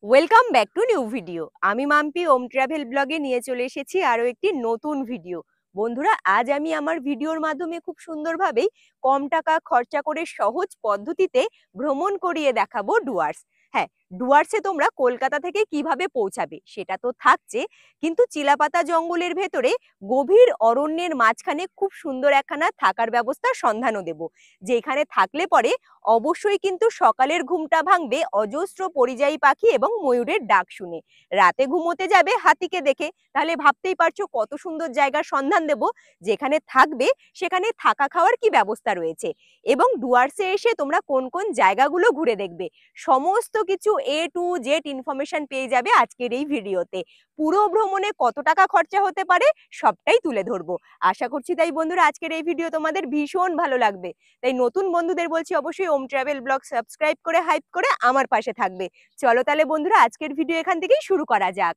Welcome back to new video. আমি মাম্পি ওম travel ব্লগে নিয়ে চলে এসেছি আরো একটি নতুন ভিডিও। বন্ধুরা, আজ আমি আমার ভিডিওর মাধ্যমে খুব সুন্দরভাবেই কম টাকা খরচা করে সহজ পদ্ধতিতে ভ্রমণ করিয়ে দেখাবো ডুয়ার্স। হ্যাঁ, ডুয়ার্সে তোমরা কলকাতা থেকে কিভাবে পৌঁছাবে সেটা তো থাকছে, কিন্তু চিলাপাতা জঙ্গলের ভেতরে গভীর অরণ্যের মাঝখানে খুব সুন্দর একখানা থাকার ব্যবস্থার সন্ধানও দেব, যেখানে থাকলে পরে অবশ্যই কিন্তু সকালের ঘুমটা ভাঙবে অজস্র পরিযায়ী পাখি এবং ময়ূরের ডাক শুনে। রাতে ঘুমোতে যাবে হাতিকে দেখে। তাহলে ভাবতেই পারছো কত সুন্দর জায়গার সন্ধান দেব, যেখানে থাকবে সেখানে থাকা খাওয়ার কি ব্যবস্থা রয়েছে, এবং ডুয়ার্সে এসে তোমরা কোন কোন জায়গাগুলো ঘুরে দেখবে, সমস্ত কিছু A to Z ইনফরমেশন পেয়ে যাবে আজকের এই ভিডিওতে। পুরো ভ্রমণে কত টাকা খরচা হতে পারে সবটাই তুলে ধরবো। আশা করছি তাই বন্ধুরা আজকের এই ভিডিও তোমাদের ভীষণ ভালো লাগবে। তাই নতুন বন্ধুদের বলছি অবশ্যই ওম ট্রাভেল ব্লগ সাবস্ক্রাইব করে হাইপ করে আমার পাশে থাকবে। চলো তাহলে বন্ধুরা আজকের ভিডিও এখান থেকেই শুরু করা যাক।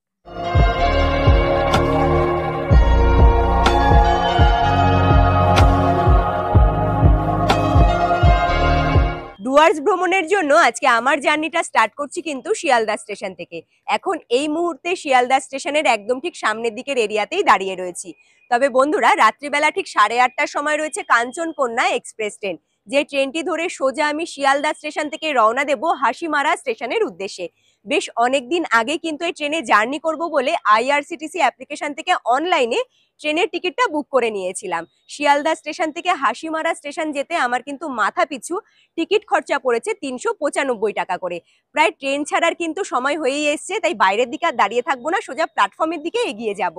ডুয়ার্স ভ্রমণের জন্য আজকে আমার জার্নিটা স্টার্ট করছি কিন্তু শিয়ালদা স্টেশন থেকে। এখন এই মুহূর্তে শিয়ালদা স্টেশনের একদম ঠিক সামনের দিকের এরিয়াতেই দাঁড়িয়ে রয়েছি। তবে বন্ধুরা, রাত্রিবেলা ঠিক 8:30টার সময় রয়েছে কাঞ্চনকন্যা এক্সপ্রেস ট্রেন, যে ট্রেনটি ধরে সোজা আমি শিয়ালদা স্টেশন থেকে রওনা দেব হাসিমারা স্টেশনের উদ্দেশ্যে। বেশ অনেকদিন আগে কিন্তু এই ট্রেনে জার্নি করব বলে IRCTC অ্যাপ্লিকেশন থেকে অনলাইনে ট্রেনের টিকিটটা বুক করে নিয়েছিলাম। শিয়ালদা স্টেশন থেকে হাসিমারা স্টেশন যেতে আমার কিন্তু মাথা পিছু টিকিট খরচা পড়েছে 395 টাকা করে। প্রায় ট্রেন ছাড়ার কিন্তু সময় হয়েই এসছে, তাই বাইরের দিকে আর দাঁড়িয়ে থাকবো না, সোজা প্ল্যাটফর্মের দিকে এগিয়ে যাব।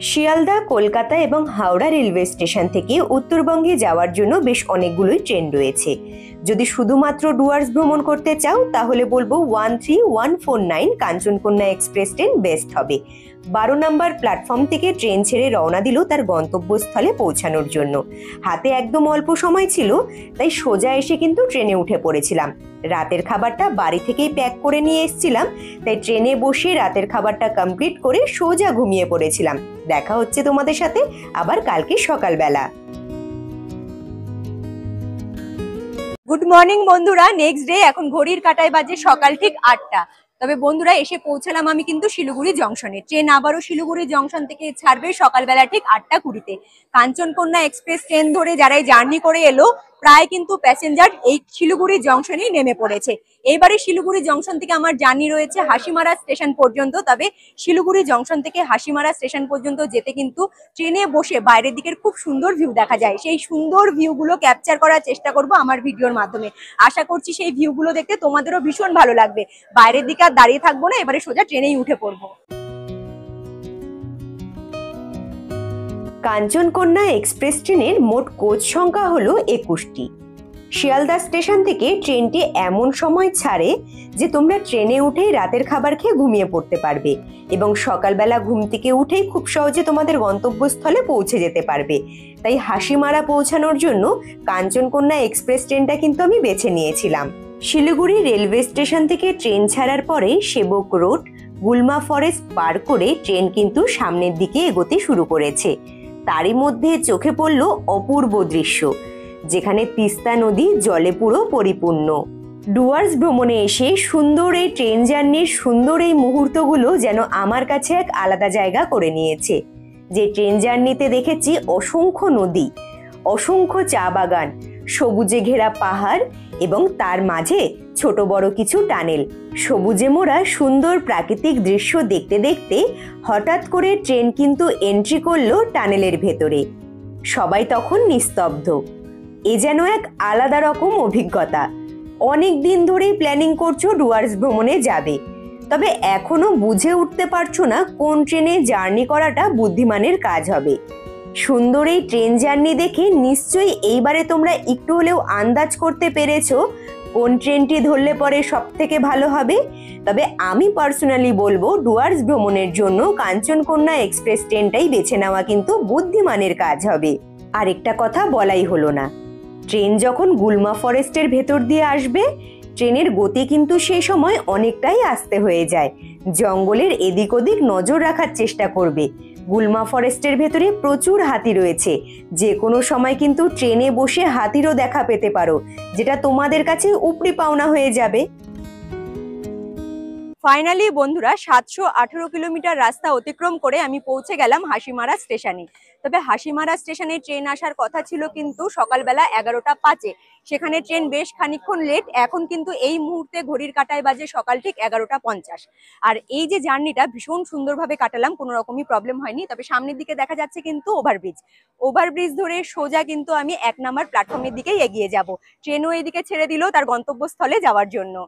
শিয়ালদা, কলকাতা এবং হাওড়া রেলওয়ে স্টেশন থেকে উত্তরবঙ্গে যাওয়ার জন্য বেশ অনেকগুলোই ট্রেন রয়েছে। যদি শুধুমাত্র ডুয়ার্স ভ্রমণ করতে চাও তাহলে বলবো 13149 কাঞ্চনকন্যা এক্সপ্রেস ট্রেন বেস্ট হবে। 12 নম্বর প্ল্যাটফর্ম থেকে ট্রেন ছেড়ে রওনা দিল তার গন্তব্যস্থলে পৌঁছানোর জন্য। হাতে একদম অল্প সময় ছিল, তাই সোজা এসে কিন্তু ট্রেনে উঠে পড়েছিলাম। রাতের খাবারটা বাড়ি থেকেই প্যাক করে নিয়ে এসেছিলাম, তাই ট্রেনে বসে রাতের খাবারটা কমপ্লিট করে সোজা ঘুমিয়ে পড়েছিলাম। দেখা হচ্ছে তোমাদের সাথে আবার কালকে সকালবেলা। গুড মর্নিং বন্ধুরা, নেক্সট ডে। এখন ঘড়ির কাঁটায় বাজে সকাল ঠিক 8টা। তবে বন্ধুরা, এসে পৌঁছালাম আমি কিন্তু শিলিগুড়ি জংশনে। ট্রেন আবারও শিলিগুড়ি জংশন থেকে ছাড়বে সকালবেলা ঠিক 8টা 20-তে। কাঞ্চনকন্যা এক্সপ্রেস ট্রেন ধরে যারাই জার্নি করে এলো, প্রায় কিন্তু প্যাসেঞ্জার এই শিলিগুড়ি জংশনেই নেমে পড়েছে। এইবারে শিলিগুড়ি জংশন থেকে আমার জার্নি রয়েছে হাসিমারা স্টেশন পর্যন্ত। তবে শিলিগুড়ি জংশন থেকে হাসিমারা স্টেশন পর্যন্ত যেতে কিন্তু ট্রেনে বসে বাইরের দিকের খুব সুন্দর ভিউ দেখা যায়। সেই সুন্দর ভিউগুলো ক্যাপচার করার চেষ্টা করব আমার ভিডিওর মাধ্যমে। আশা করছি সেই ভিউগুলো দেখতে তোমাদেরও ভীষণ ভালো লাগবে। বাইরের দিকে আর দাঁড়িয়ে থাকবো না, এবারে সোজা ট্রেনেই উঠে পড়বো। কাঞ্চনকন্যা এক্সপ্রেস ট্রেনের মোট কোচ সংখ্যা হলো 21টি। শিয়ালদা স্টেশন থেকে ট্রেনটি এমন সময় ছাড়ে যে তোমরা ট্রেনে উঠেই রাতের খাবার খেয়ে ঘুমিয়ে পড়তে পারবে এবং সকালবেলা ঘুম থেকে উঠেই খুব সহজে তোমাদের গন্তব্যস্থলে পৌঁছে যেতে পারবে। তাই হাসিমারা পৌঁছানোর জন্য কাঞ্চনকন্যা এক্সপ্রেস ট্রেনটা কিন্তু আমি বেছে নিয়েছিলাম। শিলিগুড়ি রেলওয়ে স্টেশন থেকে ট্রেন ছাড়ার পরে সেবক রোড, গুলমা ফরেস্ট পার করে ট্রেন কিন্তু সামনের দিকে এগোতে শুরু করেছে। তারই মধ্যে চোখে পড়ল অপূর্ব দৃশ্য, যেখানে তিস্তা নদী জলে পুরো পরিপূর্ণ। ডুয়ার্স ভ্রমণে এসে সুন্দর এই ট্রেন জার্নির সুন্দর এই মুহূর্তগুলো যেন আমার কাছে এক আলাদা জায়গা করে নিয়েছে। যে ট্রেন জার্নিতে দেখেছি অসংখ্য নদী, অসংখ্য চা বাগান, সবুজে ঘেরা পাহাড় এবং তার মাঝে ছোট বড় কিছু টানেল, সবুজে মোড়া সুন্দর প্রাকৃতিক দৃশ্য দেখতে দেখতে হঠাৎ করে ট্রেন কিন্তু এন্ট্রি করলো টানেলের ভেতরে। সবাই তখন নিস্তব্ধ। এ যেন এক আলাদা রকম অভিজ্ঞতা। অনেক দিন ধরেই প্ল্যানিং করছো ডুয়ার্স ভ্রমণে যাবে, তবে এখনো বুঝে উঠতে পারছো না কোন ট্রেনে জার্নি করাটা বুদ্ধিমানের কাজ হবে। সুন্দর এই ট্রেন জার্নি দেখে নিশ্চয়ই এইবারে তোমরা একটু হলেও আন্দাজ করতে পেরেছো কোন ট্রেনটি ধরলে পরে সব থেকে ভালো হবে। তবে আমি পার্সোনালি বলবো ডুয়ার্স ভ্রমণের জন্য কাঞ্চনকন্যা এক্সপ্রেস ট্রেনটাই বেছে নেওয়া কিন্তু বুদ্ধিমানের কাজ হবে। আরেকটা কথা বলাই হলো না, ট্রেন যখন গুলমা ফরেস্টের ভেতর দিয়ে আসবে, ট্রেনের গতি কিন্তু সেই সময় অনেকটাই আস্তে হয়ে যায়। জঙ্গলের এদিক ওদিক নজর রাখার চেষ্টা করবে। গুলমা ফরেস্টের ভেতরে প্রচুর হাতি রয়েছে, যে কোনো সময় কিন্তু ট্রেনে বসে হাতিরও দেখা পেতে পারো, যেটা তোমাদের কাছে উপরি পাওনা হয়ে যাবে। ফাইনালি বন্ধুরা 718 কিলোমিটার রাস্তা অতিক্রম করে আমি পৌঁছে গেলাম হাসিমারা স্টেশনে। তবে হাসিমারা স্টেশনে ট্রেন আসার কথা ছিল কিন্তু সকালবেলা 11টা 5-এ। সেখানে ট্রেন বেশ খানিকক্ষণ লেট। এখন কিন্তু এই মুহূর্তে ঘড়ির কাঁটায় বাজে সকাল ঠিক 11টা 50। আর এই যে জার্নিটা ভীষণ সুন্দরভাবে কাটালাম, কোনো রকমই প্রবলেম হয়নি। তবে সামনের দিকে দেখা যাচ্ছে কিন্তু ওভারব্রিজ। ওভারব্রিজ ধরে সোজা কিন্তু আমি 1 নম্বর প্ল্যাটফর্মের দিকেই এগিয়ে যাব। ট্রেনও এদিকে ছেড়ে দিল তার গন্তব্যস্থলে যাওয়ার জন্য।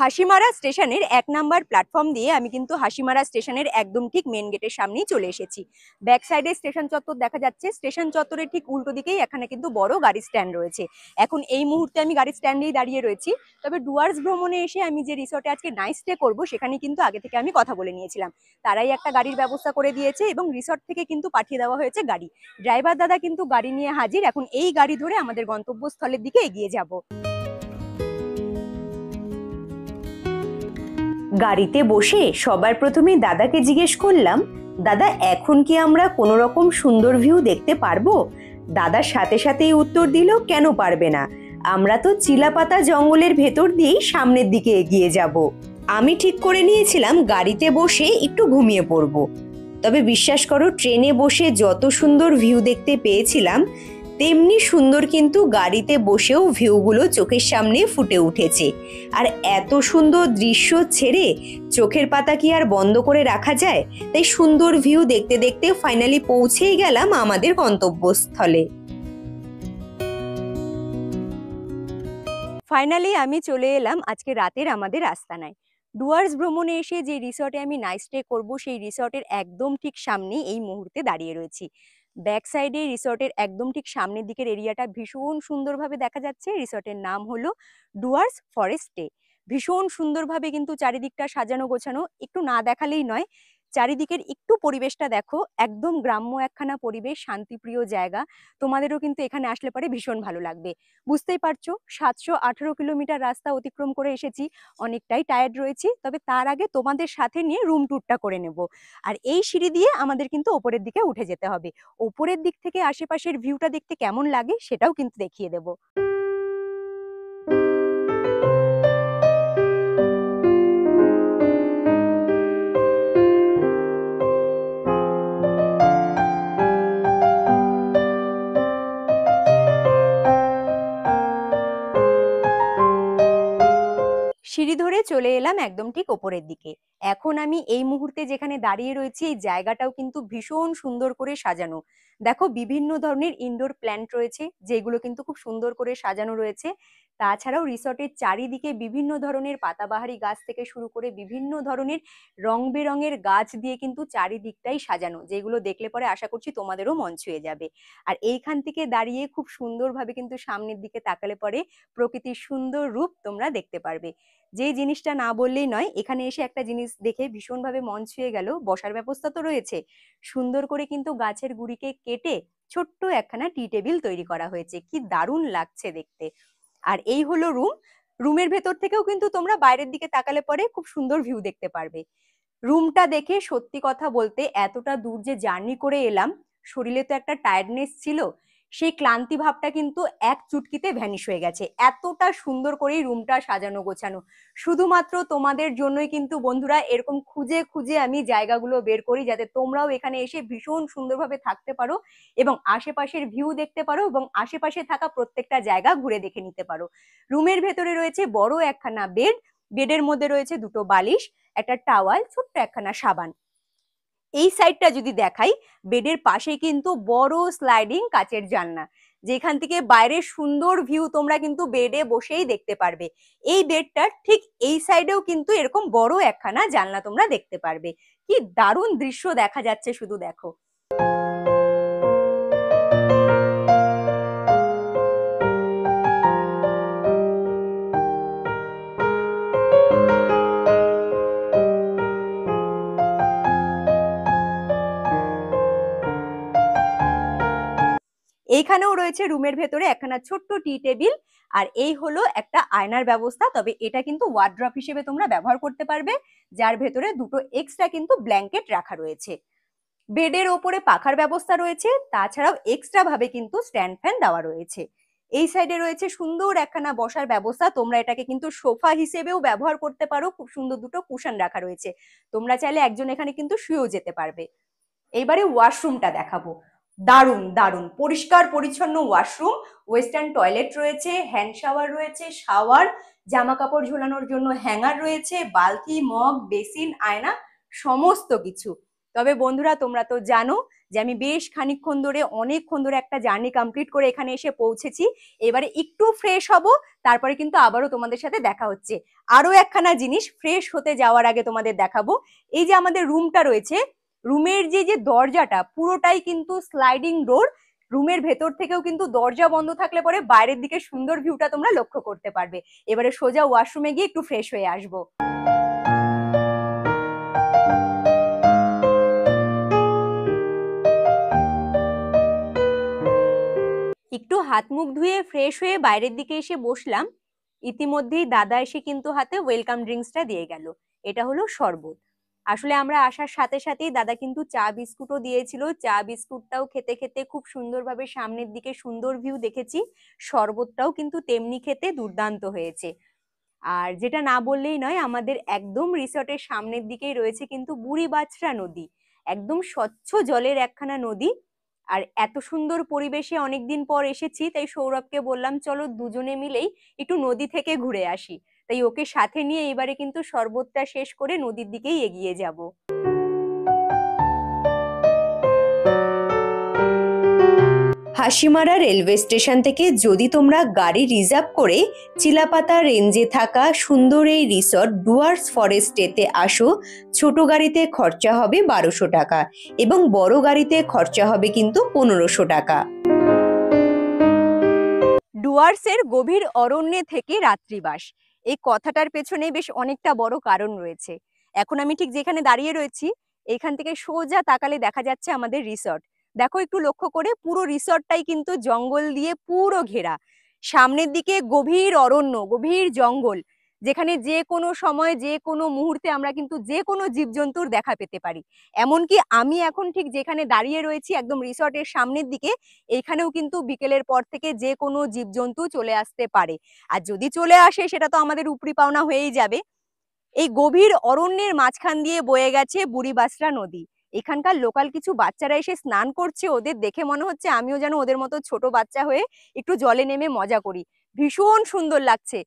হাসিমারা স্টেশনের 1 নম্বর প্ল্যাটফর্ম দিয়ে আমি কিন্তু হাসিমারা স্টেশনের একদম ঠিক মেন গেটের সামনেই চলে এসেছি। ব্যাক সাইডে স্টেশন চত্বর দেখা যাচ্ছে। স্টেশন চত্বরের ঠিক উল্টো দিকেই এখানে কিন্তু বড় গাড়ি স্ট্যান্ড রয়েছে। এখন এই মুহূর্তে আমি গাড়ি স্ট্যান্ডেই দাঁড়িয়ে রয়েছি। তবে ডুয়ার্স ভ্রমণে এসে আমি যে রিসর্টে আজকে নাইট স্টে করবো সেখানে কিন্তু আগে থেকে আমি কথা বলে নিয়েছিলাম। তারাই একটা গাড়ির ব্যবস্থা করে দিয়েছে এবং রিসর্ট থেকে কিন্তু পাঠিয়ে দেওয়া হয়েছে গাড়ি। ড্রাইভার দাদা কিন্তু গাড়ি নিয়ে হাজির। এখন এই গাড়ি ধরে আমাদের গন্তব্যস্থলের দিকে এগিয়ে যাব। গাড়িতে বসে সবার প্রথমে দাদাকে জিজ্ঞেস করলাম, দাদা এখন কি আমরা কোনো রকম সুন্দর ভিউ দেখতে পারবো? দাদার সাথে সাথেই উত্তর দিল, কেন পারবে না, আমরা তো চিলাপাতা জঙ্গলের ভেতর দিয়েই সামনের দিকে এগিয়ে যাব। আমি ঠিক করে নিয়েছিলাম গাড়িতে বসে একটু ঘুমিয়ে পড়বো। তবে বিশ্বাস করো, ট্রেনে বসে যত সুন্দর ভিউ দেখতে পেয়েছিলাম তেমনি সুন্দর কিন্তু গাড়িতে বসেও ভিউগুলো চোখের সামনে ফুটে উঠেছে। আর এত সুন্দর দৃশ্য ছেড়ে চোখের পাতা কি আর বন্ধ করে রাখা যায়? তাই সুন্দর ভিউ দেখতে দেখতে ফাইনালি পৌঁছেই গেলাম আমাদের গন্তব্যস্থলে। ফাইনালি আমি চলে এলাম আজকে রাতের আমাদের আস্তানায়। ডুয়ার্স ভ্রমণে এসে যে রিসর্টে আমি নাইট স্টে করবো সেই রিসর্টের একদম ঠিক সামনেই এই মুহূর্তে দাঁড়িয়ে রয়েছি। ব্যাক সাইডে রিসর্টের একদম ঠিক সামনের দিকের এরিয়াটা ভীষণ সুন্দরভাবে দেখা যাচ্ছে। রিসর্টের নাম হলো ডুয়ার্স ফরেস্ট স্টে। ভীষণ সুন্দরভাবে কিন্তু চারিদিকটা সাজানো গোছানো, একটু না দেখালেই নয়। চারিদিকের একটু পরিবেশটা দেখো, একদম গ্রাম্য একখানা পরিবেশ, শান্তিপ্রিয় জায়গা। তোমাদেরও কিন্তু এখানে আসলে পরে ভীষণ ভালো লাগবে। বুঝতেই পারছো 718 কিলোমিটার রাস্তা অতিক্রম করে এসেছি, অনেকটাই টায়ার্ড রয়েছি। তবে তার আগে তোমাদের সাথে নিয়ে রুম ট্যুরটা করে নেব। আর এই সিঁড়ি দিয়ে আমাদের কিন্তু ওপরের দিকে উঠে যেতে হবে। ওপরের দিক থেকে আশেপাশের ভিউটা দেখতে কেমন লাগে সেটাও কিন্তু দেখিয়ে দেব। সিঁড়ি ধরে চলে এলাম একদম ঠিক ওপরের দিকে। এখন আমি এই মুহূর্তে যেখানে দাঁড়িয়ে রয়েছি এই জায়গাটাও কিন্তু ভীষণ সুন্দর করে সাজানো। দেখো বিভিন্ন ধরনের ইনডোর প্ল্যান্ট রয়েছে যেগুলো কিন্তু খুব সুন্দর করে সাজানো রয়েছে। তাছাড়াও রিসর্টের চারিদিকে বিভিন্ন ধরনের পাতাবাহারি গাছ থেকে শুরু করে বিভিন্ন ধরনের রং বেরঙের গাছ দিয়ে কিন্তু চারিদিকটাই সাজানো, যেগুলো দেখলে পরে আশা করছি তোমাদেরও মন ছুঁয়ে যাবে। আর এইখান থেকে দাঁড়িয়ে খুব সুন্দরভাবে কিন্তু সামনের দিকে তাকালে পরে প্রকৃতির সুন্দর রূপ তোমরা দেখতে পারবে। যে জিনিসটা না বললেই নয়, এখানে এসে একটা জিনিস দেখে ভীষণভাবে মন ছুঁয়ে গেল। বসার ব্যবস্থা তো রয়েছে, সুন্দর করে কিন্তু গাছের গুড়িকে কেটে ছোট্ট একখানা টি টেবিল তৈরি করা হয়েছে, কি দারুণ লাগছে দেখতে। আর এই হলো রুম। রুমের ভেতর থেকেও কিন্তু তোমরা বাইরের দিকে তাকালে পরে খুব সুন্দর ভিউ দেখতে পারবে। রুমটা দেখে সত্যি কথা বলতে এতটা দূর যে জার্নি করে এলাম, শরীরে তো একটা টায়ার্ডনেস ছিল, সেই ক্লান্তি ভাবটা কিন্তু এক চুটকিতে ভ্যানিশ হয়ে গেছে। এতটা সুন্দর করেই রুমটা সাজানো গোছানো। শুধুমাত্র তোমাদের জন্যই কিন্তু বন্ধুরা এরকম খুঁজে খুঁজে আমি জায়গাগুলো বের করি, যাতে তোমরাও এখানে এসে ভীষণ সুন্দরভাবে থাকতে পারো এবং আশেপাশের ভিউ দেখতে পারো এবং আশেপাশে থাকা প্রত্যেকটা জায়গা ঘুরে দেখে নিতে পারো। রুমের ভেতরে রয়েছে বড় একখানা বেড, বেডের মধ্যে রয়েছে দুটো বালিশ, একটা টাওয়াল, ছোট্ট একখানা সাবান। এই সাইডটা যদি দেখাই, বেডের পাশে কিন্তু বড় স্লাইডিং কাচের জানলা, যেখান থেকে বাইরের সুন্দর ভিউ তোমরা কিন্তু বেডে বসেই দেখতে পারবে। এই বেডটার ঠিক এই সাইডেও কিন্তু এরকম বড় একখানা জানলা তোমরা দেখতে পারবে। কি দারুণ দৃশ্য দেখা যাচ্ছে শুধু দেখো। এইখানেও রয়েছে রুমের ভেতরে একখানা ছোট্ট টি টেবিল। আর এই হলো একটা আয়নার ব্যবস্থা। তবে এটা কিন্তু ওয়ার্ড্রপ হিসেবে তোমরা ব্যবহার করতে পারবে, যার ভেতরে দুটো এক্সট্রা কিন্তু ব্ল্যাঙ্কেট রাখা রয়েছে। বেডের ওপরে পাখার ব্যবস্থা রয়েছে, তাছাড়াও এক্সট্রা ভাবে কিন্তু স্ট্যান্ড ফ্যান দেওয়া রয়েছে। এই সাইডে রয়েছে সুন্দর একখানা বসার ব্যবস্থা, তোমরা এটাকে কিন্তু সোফা হিসেবেও ব্যবহার করতে পারো, খুব সুন্দর দুটো কুশন রাখা রয়েছে, তোমরা চাইলে একজন এখানে কিন্তু শুয়েও যেতে পারবে। এইবারে ওয়াশরুমটা দেখাবো, দারুণ দারুণ পরিষ্কার পরিচ্ছন্ন ওয়াশরুম, ওয়েস্টার্ন টয়লেট রয়েছে, হ্যান্ড শাওয়ার রয়েছে, শাওয়ার, জামা কাপড় ঝোলানোর জন্য হ্যাঙ্গার রয়েছে, বালতি, মগ, বেসিন, আয়না, সমস্ত কিছু। তবে বন্ধুরা তোমরা তো জানো যে আমি বেশ খানিকক্ষণ ধরে অনেকক্ষণ ধরে একটা জার্নি কমপ্লিট করে এখানে এসে পৌঁছেছি, এবারে একটু ফ্রেশ হব, তারপরে কিন্তু আবারও তোমাদের সাথে দেখা হচ্ছে। আরো একখানা জিনিস ফ্রেশ হতে যাওয়ার আগে তোমাদের দেখাবো, এই যে আমাদের রুমটা রয়েছে, রুমের যে দরজাটা পুরোটাই কিন্তু স্লাইডিং ডোর, রুমের ভেতর থেকেও কিন্তু দরজা বন্ধ থাকলে পরে বাইরের দিকে সুন্দর ভিউটা তোমরা লক্ষ্য করতে পারবে। এবারে সোজা ওয়াশরুমে গিয়ে একটু ফ্রেশ হয়ে আসবো। একটু হাত মুখ ধুয়ে ফ্রেশ হয়ে বাইরের দিকে এসে বসলাম, ইতিমধ্যেই দাদা এসে কিন্তু হাতে ওয়েলকাম ড্রিঙ্কসটা দিয়ে গেল। এটা হলো শরবত। আসলে আমরা আসার সাথে সাথেই দাদা কিন্তু চা বিস্কুটও দিয়েছিল, চা বিস্কুটটাও খেতে খেতে খুব সুন্দরভাবে সামনের দিকে সুন্দর ভিউ দেখেছি, শরবতটাও কিন্তু তেমনি খেতে দুর্দান্ত হয়েছে। আর যেটা না বললেই নয়, আমাদের একদম রিসর্টের সামনের দিকেই রয়েছে কিন্তু বুড়িবাছড়া নদী, একদম স্বচ্ছ জলের একখানা নদী। আর এত সুন্দর পরিবেশে অনেকদিন পর এসেছি, তাই সৌরভকে বললাম চলো দুজনে মিলেই একটু নদী থেকে ঘুরে আসি, তাই ওকে সাথে নিয়ে এবারে কিন্তু শরবতটা শেষ করে নদীর দিকেই এগিয়ে যাব। হাসিমারা রেলওয়ে স্টেশন থেকে যদি তোমরা গাড়ি রিজার্ভ করে চিলাপাতা রেঞ্জে থাকা সুন্দর এই রিসর্ট ডুয়ার্স ফরেস্ট স্টেতে আসো, ছোট গাড়িতে খরচা হবে 1200 টাকা এবং বড় গাড়িতে খরচা হবে কিন্তু 1500 টাকা। ডুয়ার্সের গভীর অরণ্যে থেকে রাত্রিবাস, এই কথাটার পেছনে বেশ অনেকটা বড় কারণ রয়েছে। এখন আমি ঠিক যেখানে দাঁড়িয়ে রয়েছি, এখান থেকে সোজা তাকালে দেখা যাচ্ছে আমাদের রিসর্ট। দেখো একটু লক্ষ্য করে, পুরো রিসর্টটাই কিন্তু জঙ্গল দিয়ে পুরো ঘেরা, সামনের দিকে গভীর অরণ্য, গভীর জঙ্গল, যেখানে যে কোনো সময় যে কোনো মুহূর্তে আমরা কিন্তু যে কোনো জীবজন্তুর দেখা পেতে পারি। এমনকি আমি এখন ঠিক যেখানে দাঁড়িয়ে রয়েছি একদম রিসর্টের সামনের দিকে, এইখানেও কিন্তু বিকেলের পর থেকে যে কোনো জীবজন্তু চলে আসতে পারে, আর যদি চলে আসে সেটা তো আমাদের উপরি পাওনা হয়েই যাবে। এই গভীর অরণ্যের মাঝখান দিয়ে বয়ে গেছে বুড়িবাছড়া নদী, এখানকার লোকাল কিছু বাচ্চারা এসে স্নান করছে, ওদের দেখে মনে হচ্ছে আমিও যেন ওদের মতো ছোট বাচ্চা হয়ে একটু জলে নেমে মজা করি, ভীষণ সুন্দর লাগছে।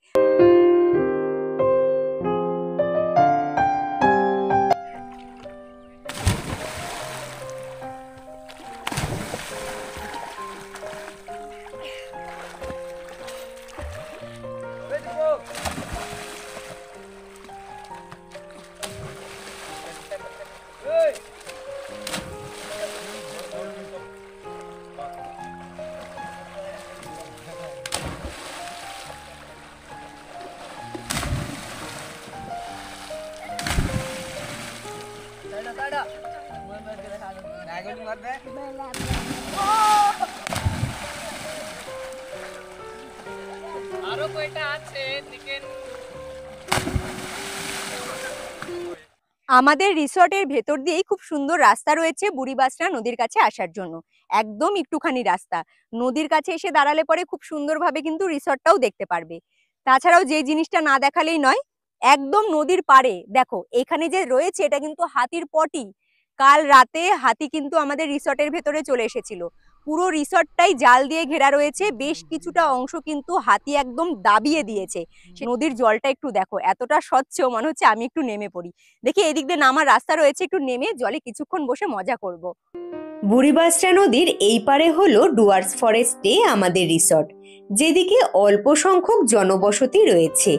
আমাদের রিসর্টের ভেতর দিয়েই খুব সুন্দর রাস্তা রয়েছে বুড়িবাছড়া নদীর কাছে আসার জন্য, একদম একটুখানি রাস্তা, নদীর কাছে এসে দাঁড়ালে পরে খুব সুন্দরভাবে কিন্তু রিসর্টটাও দেখতে পারবে। তাছাড়াও যে জিনিসটা না দেখালেই নয়, একদম নদীর পাড়ে দেখো এখানে যে রয়েছে এটা কিন্তু হাতির পটি, কাল রাতে হাতি কিন্তু আমাদের রিসর্টের ভেতরে চলে এসেছিল, পুরো রিসর্টটাই জাল দিয়ে ঘেরা রয়েছে, বেশ কিছুটা অংশ কিন্তু হাতি একদম দাবিয়ে দিয়েছে। নদীর জলটা একটু দেখো, এতটা স্বচ্ছ, মনে হচ্ছে আমি একটু নেমে পড়ি। দেখি এদিক দিয়ে নামার রাস্তা রয়েছে, একটু নেমে জলে কিছুক্ষণ বসে মজা করব। বুড়িবাছড়া নদীর এই পারে হলো ডুয়ার্স ফরেস্টে আমাদের রিসর্ট, যেদিকে অল্প সংখ্যক জনবসতি রয়েছে,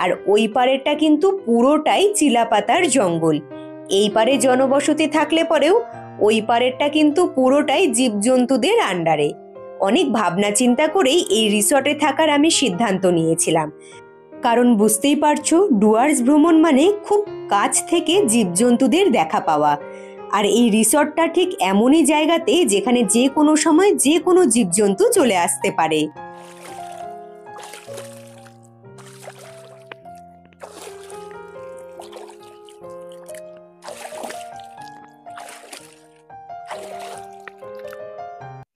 আর ওই পারেরটা কিন্তু পুরোটাই চিলাপাতার জঙ্গল। এই পারে জনবসতি থাকলে পরেও ওই পারেরটা কিন্তু পুরোটাই জীবজন্তুদের আন্ডারে। অনেক ভাবনা চিন্তা করেই এই রিসর্টে থাকার আমি সিদ্ধান্ত নিয়েছিলাম, কারণ বুঝতেই পারছো ডুয়ার্স ভ্রমণ মানে খুব কাছ থেকে জীবজন্তুদের দেখা পাওয়া, আর এই রিসর্টটা ঠিক এমনই জায়গাতে যেখানে যে কোনো সময় যে কোনো জীবজন্তু চলে আসতে পারে।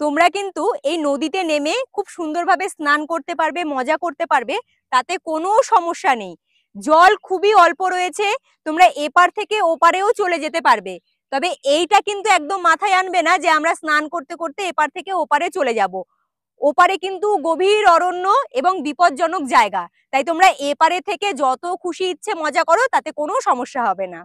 তোমরা কিন্তু এই নদীতে নেমে খুব সুন্দরভাবে স্নান করতে পারবে, মজা করতে পারবে, তাতে কোনো সমস্যা নেই। জল খুবই অল্প রয়েছে, তোমরা এপার থেকে ওপারেও চলে যেতে পারবে। তবে এইটা কিন্তু একদম মাথায় আনবে না যে আমরা স্নান করতে করতে এপার থেকে ওপারে চলে যাব। ওপারে কিন্তু গভীর অরণ্য এবং বিপজ্জনক জায়গা, তাই তোমরা এপারে থেকে যত খুশি ইচ্ছে মজা করো, তাতে কোনো সমস্যা হবে না।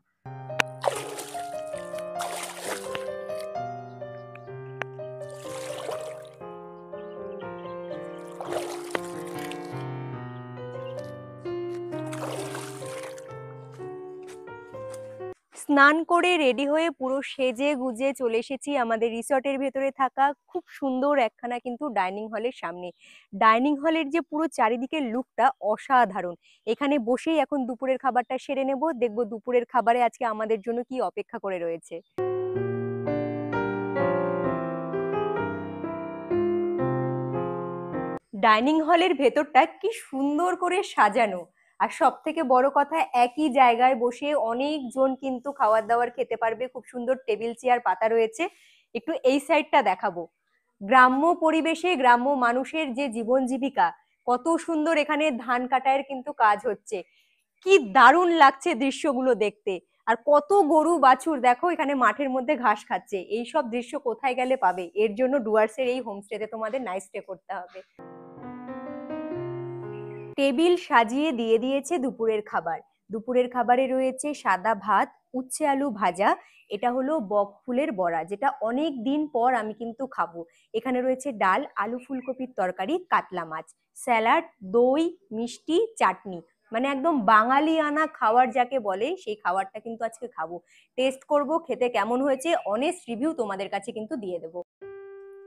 স্নান করে রেডি হয়ে পুরো সেজে গুজে চলে এসেছি আমাদের রিসর্টের ভেতরে থাকা খুব সুন্দর একখানা কিন্তু ডাইনিং হলের সামনে। ডাইনিং হলের যে পুরো চারিদিকের লুকটা অসাধারণ। এখানে বসেই এখন দুপুরের খাবারটা সেরে নেব, দেখবো দুপুরের খাবারে আজকে আমাদের জন্য কি অপেক্ষা করে রয়েছে। ডাইনিং হলের ভেতরটা কি সুন্দর করে সাজানো, আর সব থেকে বড় কথা একই জায়গায় বসে অনেকজন কিন্তু খাবার দাবার খেতে পারবে। খুব সুন্দর টেবিল চেয়ার পাতা রয়েছে। একটু এই সাইডটা দেখাবো। গ্রাম্য পরিবেশে গ্রাম্য মানুষের যে জীবন জীবিকা, কত সুন্দর এখানে ধান কাটার কিন্তু কাজ হচ্ছে। কি দারুণ লাগছে দৃশ্যগুলো দেখতে। আর কত গরু বাছুর দেখো এখানে মাঠের মধ্যে ঘাস খাচ্ছে। এই সব দৃশ্য কোথায় গেলে পাবে? এর জন্য ডুয়ার্সের এই হোমস্টেতে তোমাদের নাইট স্টে করতে হবে। টেবিল সাজিয়ে দিয়ে দিয়েছে দুপুরের খাবার। দুপুরের খাবারে রয়েছে সাদা ভাত, উচ্ছে আলু ভাজা, এটা হলো বক ফুলের বড়া, যেটা অনেক দিন পর আমি কিন্তু খাবো। এখানে রয়েছে ডাল, আলু ফুলকপির তরকারি, কাতলা মাছ, স্যালাড, দই, মিষ্টি, চাটনি, মানে একদম বাঙালি আনা খাবার যাকে বলে সেই খাবারটা কিন্তু আজকে খাবো। টেস্ট করব, খেতে কেমন হয়েছে অনেস্ট রিভিউ তোমাদের কাছে কিন্তু দিয়ে দেবো।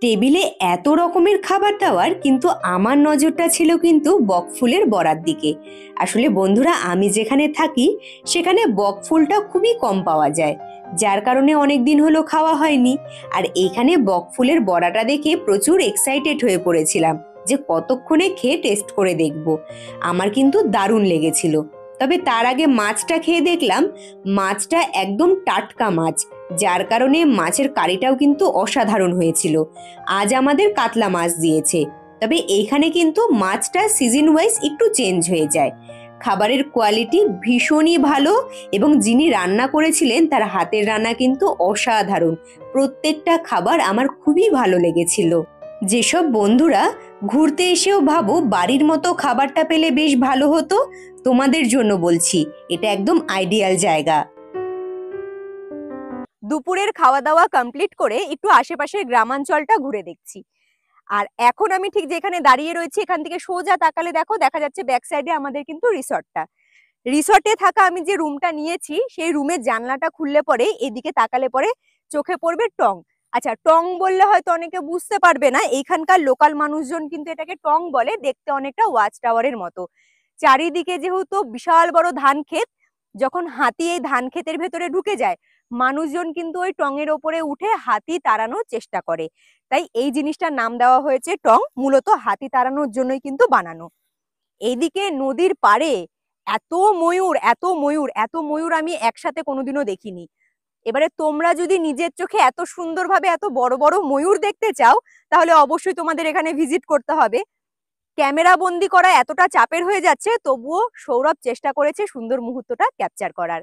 টেবিলে এত রকমের খাবার দাবার, কিন্তু আমার নজরটা ছিল কিন্তু বকফুলের বড়ার দিকে। আসলে বন্ধুরা, আমি যেখানে থাকি সেখানে বকফুলটা খুবই কম পাওয়া যায়, যার কারণে অনেক দিন হলো খাওয়া হয়নি। আর এইখানে বকফুলের বড়াটা দেখে প্রচুর এক্সাইটেড হয়ে পড়েছিলাম যে কতক্ষণে খেয়ে টেস্ট করে দেখব। আমার কিন্তু দারুণ লেগেছিল। তবে তার আগে মাছটা খেয়ে দেখলাম, মাছটা একদম টাটকা মাছ, যার কারণে মাছের কারিটাও কিন্তু অসাধারণ হয়েছিল। আজ আমাদের কাতলা মাছ দিয়েছে, তবে এইখানে কিন্তু মাছটা সিজন ওয়াইজ একটু চেঞ্জ হয়ে যায়। খাবারের কোয়ালিটি ভীষণই ভালো, এবং যিনি রান্না করেছিলেন তার হাতের রান্না কিন্তু অসাধারণ। প্রত্যেকটা খাবার আমার খুবই ভালো লেগেছিল। যেসব বন্ধুরা ঘুরতে এসেও ভাবো বাড়ির মতো খাবারটা পেলে বেশ ভালো হতো, তোমাদের জন্য বলছি এটা একদম আইডিয়াল জায়গা। দুপুরের খাওয়া দাওয়া কমপ্লিট করে একটু আশেপাশের গ্রামাঞ্চলটা ঘুরে দেখছি। আর এখন আমি ঠিক যেখানে দাঁড়িয়ে রয়েছি এখান থেকে সোজা তাকালে দেখো দেখা যাচ্ছে ব্যাক সাইডে আমাদের কিন্তু রিসর্টটা। রিসর্টে থাকা আমি যে রুমটা নিয়েছি সেই রুমের জানলাটা খুললে পরে এদিকে তাকালে পরে চোখে পড়বে টং। আচ্ছা, টং বললে হয়তো অনেকে বুঝতে পারবে না, এইখানকার লোকাল মানুষজন কিন্তু এটাকে টং বলে, দেখতে অনেকটা ওয়াচ টাওয়ারের মতো। চারিদিকে যেহেতু বিশাল বড় ধান ক্ষেত, যখন হাতি এই ধান ক্ষেতের ভেতরে ঢুকে যায় মানুষজন কিন্তু ওই টঙের ওপরে উঠে হাতি তাড়ানোর চেষ্টা করে। তাই এই জিনিসটার নাম দেওয়া হয়েছে টং, মূলত হাতি তাড়ানোর জন্যই কিন্তু বানানো। এইদিকে নদীর পাড়ে এত ময়ূর, এত ময়ূর, এত ময়ূর আমি একসাথে কোনোদিনও দেখিনি। এবারে তোমরা যদি নিজের চোখে এত সুন্দরভাবে এত বড় বড় ময়ূর দেখতে চাও, তাহলে অবশ্যই তোমাদের এখানে ভিজিট করতে হবে। ক্যামেরা বন্দি করা এতটা চাপের হয়ে যাচ্ছে, তবুও সৌরভ চেষ্টা করেছে সুন্দর মুহূর্তটা ক্যাপচার করার।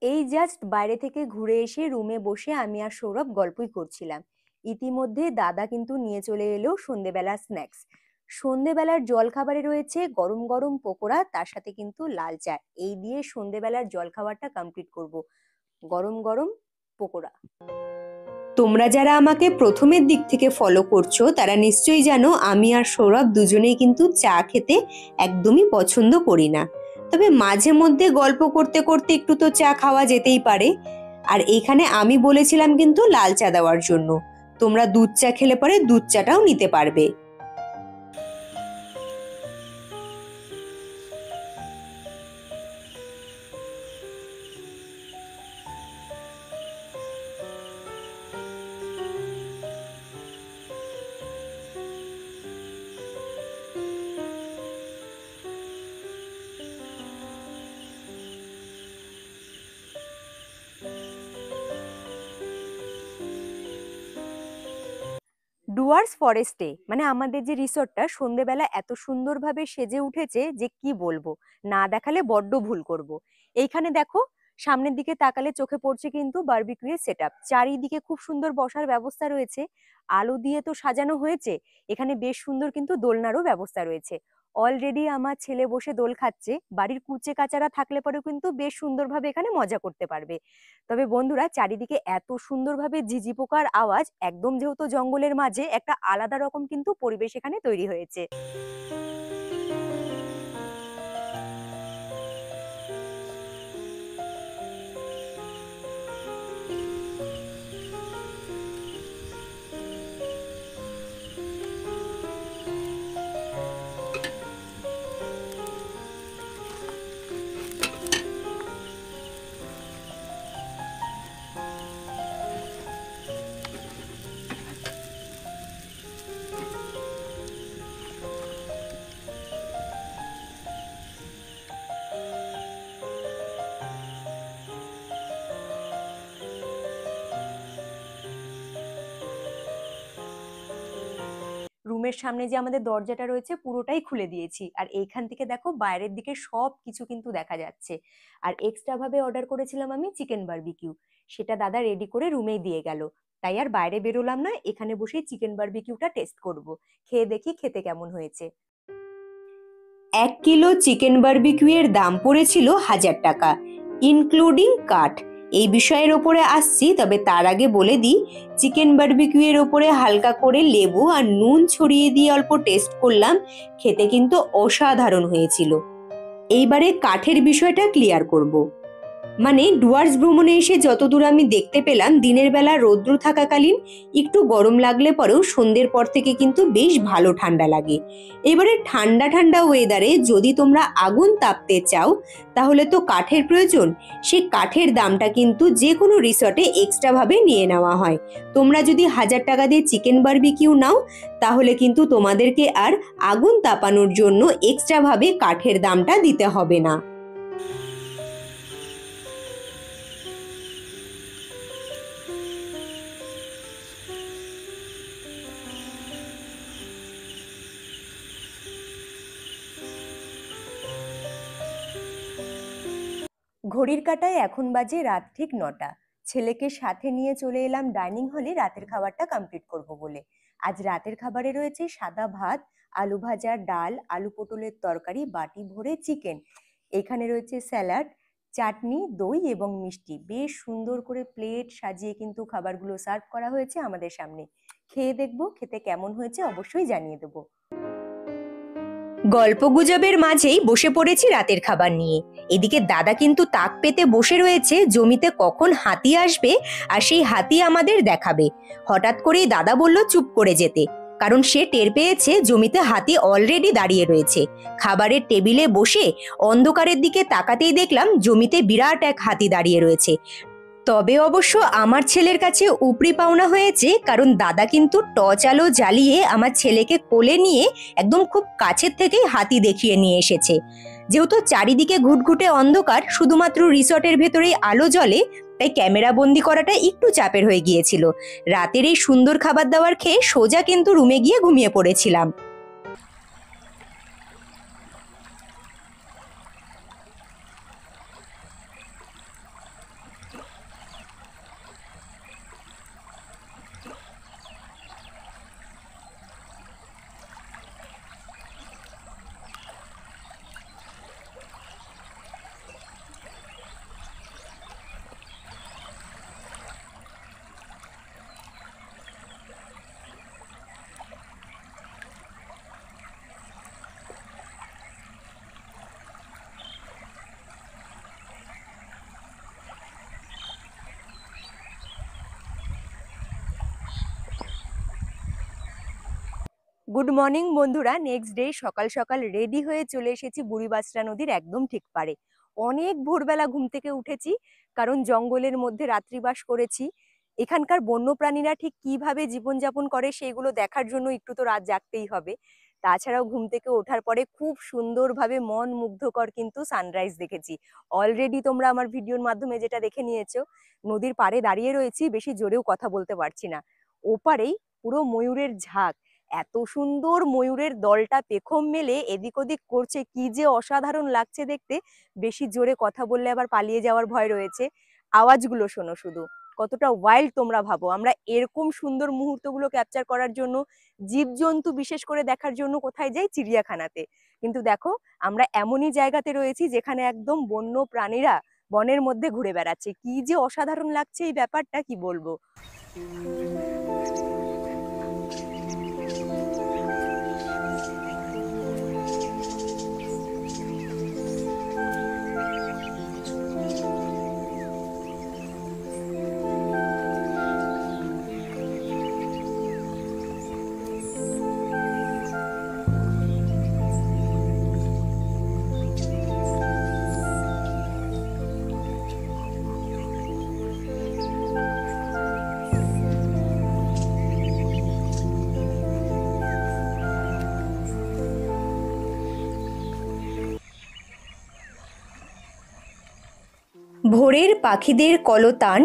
এই জাস্ট বাইরে থেকে ঘুরে এসে রুমে বসে আমি আর সৌরভ গল্পই করছিলাম। ইতিমধ্যে দাদা কিন্তু নিয়ে চলে এলো সন্ধেবেলার স্ন্যাক্স। সন্ধেবেলার জলখাবারে রয়েছে গরম গরম পকোড়া, তার সাথে কিন্তু লাল চা। এই দিয়ে সন্ধেবেলার জলখাবারটা কমপ্লিট করব। গরম গরম পকোড়া। তোমরা যারা আমাকে প্রথমের দিক থেকে ফলো করছো তারা নিশ্চয়ই জানো আমি আর সৌরভ দুজনেই কিন্তু চা খেতে একদমই পছন্দ করি না। তবে মাঝে মধ্যে গল্প করতে করতে একটু তো চা খাওয়া যেতেই পারে। আর এইখানে আমি বলেছিলাম কিন্তু লাল চা দেওয়ার জন্য, তোমরা দুধ চা খেলে পরে দুধ চাটাও নিতে পারবে। ডুয়ার্স ফরেস্টে মানে আমাদের যে রিসোর্টটা সন্ধেবেলা এত সুন্দরভাবে সেজে উঠেছে যে কি বলবো, না দেখালে বড্ড ভুল করব। এইখানে দেখো, সামনের দিকে তাকালে চোখে পড়ছে কিন্তু বারবিকিউ এর সেটআপ। চারিদিকে খুব সুন্দর বসার ব্যবস্থা রয়েছে, আলো দিয়ে তো সাজানো হয়েছে। এখানে বেশ সুন্দর কিন্তু দোলনারও ব্যবস্থা রয়েছে। অলরেডি আমার ছেলে বসে দোল খাচ্ছে। বাড়ির কুচে কাচারা থাকলে পরেও কিন্তু বেশ সুন্দরভাবে এখানে মজা করতে পারবে। তবে বন্ধুরা, চারিদিকে এত সুন্দরভাবে ঝিঝি পোকার আওয়াজ, একদম যেহেতু জঙ্গলের মাঝে, একটা আলাদা রকম কিন্তু পরিবেশ এখানে তৈরি হয়েছে। রুমের সামনে যে আমাদের দরজাটা রয়েছে পুরোটাই খুলে দিয়েছি, আর এইখান থেকে দেখো বাইরের দিকে সব কিছু কিন্তু দেখা যাচ্ছে। আর এক্সট্রা ভাবে অর্ডার করেছিলাম আমি চিকেন বারবিকিউ, সেটা দাদা রেডি করে রুমেই দিয়ে গেল। তাই আর বাইরে বেরোলাম না, এখানে বসেই চিকেন বারবিকিউটা টেস্ট করব। খেয়ে দেখি খেতে কেমন হয়েছে। 1 কিলো চিকেন বারবিকিউ এর দাম পড়েছিল 1000 টাকা, ইনক্লুডিং কাঠ। এই বিষয়ের ওপরে আসছি, তবে তার আগে বলে দিই, চিকেন বারবিকিউ এর ওপরে হালকা করে লেবু আর নুন ছড়িয়ে দিয়ে অল্প টেস্ট করলাম, খেতে কিন্তু অসাধারণ হয়েছিল। এইবারে কাঠের বিষয়টা ক্লিয়ার করব। মানে ডুয়ার্স ভ্রমণে এসে যতদূর আমি দেখতে পেলাম, দিনের বেলা রৌদ্র থাকাকালীন একটু গরম লাগলে পরেও সন্ধ্যের পর থেকে কিন্তু বেশ ভালো ঠান্ডা লাগে। এবারে ঠান্ডা ঠান্ডা ওয়েদারে যদি তোমরা আগুন তাপতে চাও তাহলে তো কাঠের প্রয়োজন। সে কাঠের দামটা কিন্তু যে কোনো রিসর্টে এক্সট্রা ভাবে নিয়ে নেওয়া হয়। তোমরা যদি 1000 টাকা দিয়ে চিকেন বারবিকিউ নাও তাহলে কিন্তু তোমাদেরকে আর আগুন তাপানোর জন্য এক্সট্রা ভাবে কাঠের দামটা দিতে হবে না। ঘড়ির কাঁটায় এখন বাজে রাত ঠিক 9টা। ছেলেকে সাথে নিয়ে চলে এলাম ডাইনিং হলে রাতের খাবারটা কমপ্লিট করব বলে। আজ রাতের খাবারে রয়েছে সাদা ভাত, আলু ভাজা, ডাল, আলু পটলের তরকারি, বাটি ভরে চিকেন। এখানে রয়েছে স্যালাড, চাটনি, দই এবং মিষ্টি। বেশ সুন্দর করে প্লেট সাজিয়ে কিন্তু খাবারগুলো সার্ভ করা হয়েছে আমাদের সামনে। খেয়ে দেখবো খেতে কেমন হয়েছে, অবশ্যই জানিয়ে দেবো। গল্পগুজবের মাঝেই বসে পড়েছি রাতের খাবার নিয়ে। এদিকে দাদা কিন্তু তাক পেতে বসে রয়েছে, জমিতে কখন হাতি আসবে আর সেই হাতি আমাদের দেখাবে। হঠাৎ করেই দাদা বলল চুপ করে যেতে, কারণ সে টের পেয়েছে জমিতে হাতি অলরেডি দাঁড়িয়ে রয়েছে। খাবারের টেবিলে বসে অন্ধকারের দিকে তাকাতেই দেখলাম জমিতে বিরাট এক হাতি দাঁড়িয়ে রয়েছে। তবে অবশ্য আমার ছেলের কাছে উপরি পাওনা হয়েছে, কারণ দাদা কিন্তু টর্চ আলো জ্বালিয়ে আমার ছেলেকে কোলে নিয়ে একদম খুব কাছের থেকেই হাতি দেখিয়ে নিয়ে এসেছে। যেহেতু চারিদিকে ঘুটঘুটে অন্ধকার, শুধুমাত্র রিসর্টের ভেতরেই আলো জ্বলে, তাই ক্যামেরা বন্দি করাটা একটু চাপের হয়ে গিয়েছিল। রাতের এই সুন্দর খাবার দাবার খেয়ে সোজা কিন্তু রুমে গিয়ে ঘুমিয়ে পড়েছিলাম। গুড মর্নিং বন্ধুরা। নেক্সট ডে সকাল সকাল রেডি হয়ে চলে এসেছি বুড়িবাসরা নদীর একদম ঠিক পারে। অনেক ভোরবেলা ঘুম থেকে উঠেছি, কারণ জঙ্গলের মধ্যে রাত্রিবাস করেছি। এখানকার বন্যপ্রাণীরা ঠিক কিভাবে জীবনযাপন করে সেগুলো দেখার জন্য একটু তো রাত জাগতেই হবে। তাছাড়াও ঘুম থেকে ওঠার পরে খুব সুন্দরভাবে মন মুগ্ধকর কিন্তু সানরাইজ দেখেছি। অলরেডি তোমরা আমার ভিডিওর মাধ্যমে যেটা দেখে নিয়েছো, নদীর পাড়ে দাঁড়িয়ে রয়েছি, বেশি জোরেও কথা বলতে পারছি না। ওপারেই পুরো ময়ূরের ঝাঁক। এত সুন্দর ময়ূরের দলটা পেখম মেলে এদিক ওদিক করছে, কি যে অসাধারণ লাগছে দেখতে। বেশি জোরে কথা বললে আবার পালিয়ে যাওয়ার ভয় রয়েছে। আওয়াজগুলো শোনো শুধু, কতটা ওয়াইল্ড তোমরা ভাবো। আমরা এরকম সুন্দর মুহূর্তগুলো ক্যাপচার করার জন্য, জীবজন্তু বিশেষ করে দেখার জন্য কোথায় যাই? চিড়িয়াখানাতে। কিন্তু দেখো, আমরা এমনই জায়গাতে রয়েছি যেখানে একদম বন্য প্রাণীরা বনের মধ্যে ঘুরে বেড়াচ্ছে। কি যে অসাধারণ লাগছে এই ব্যাপারটা, কি বলবো। ভোরের পাখিদের কলতান,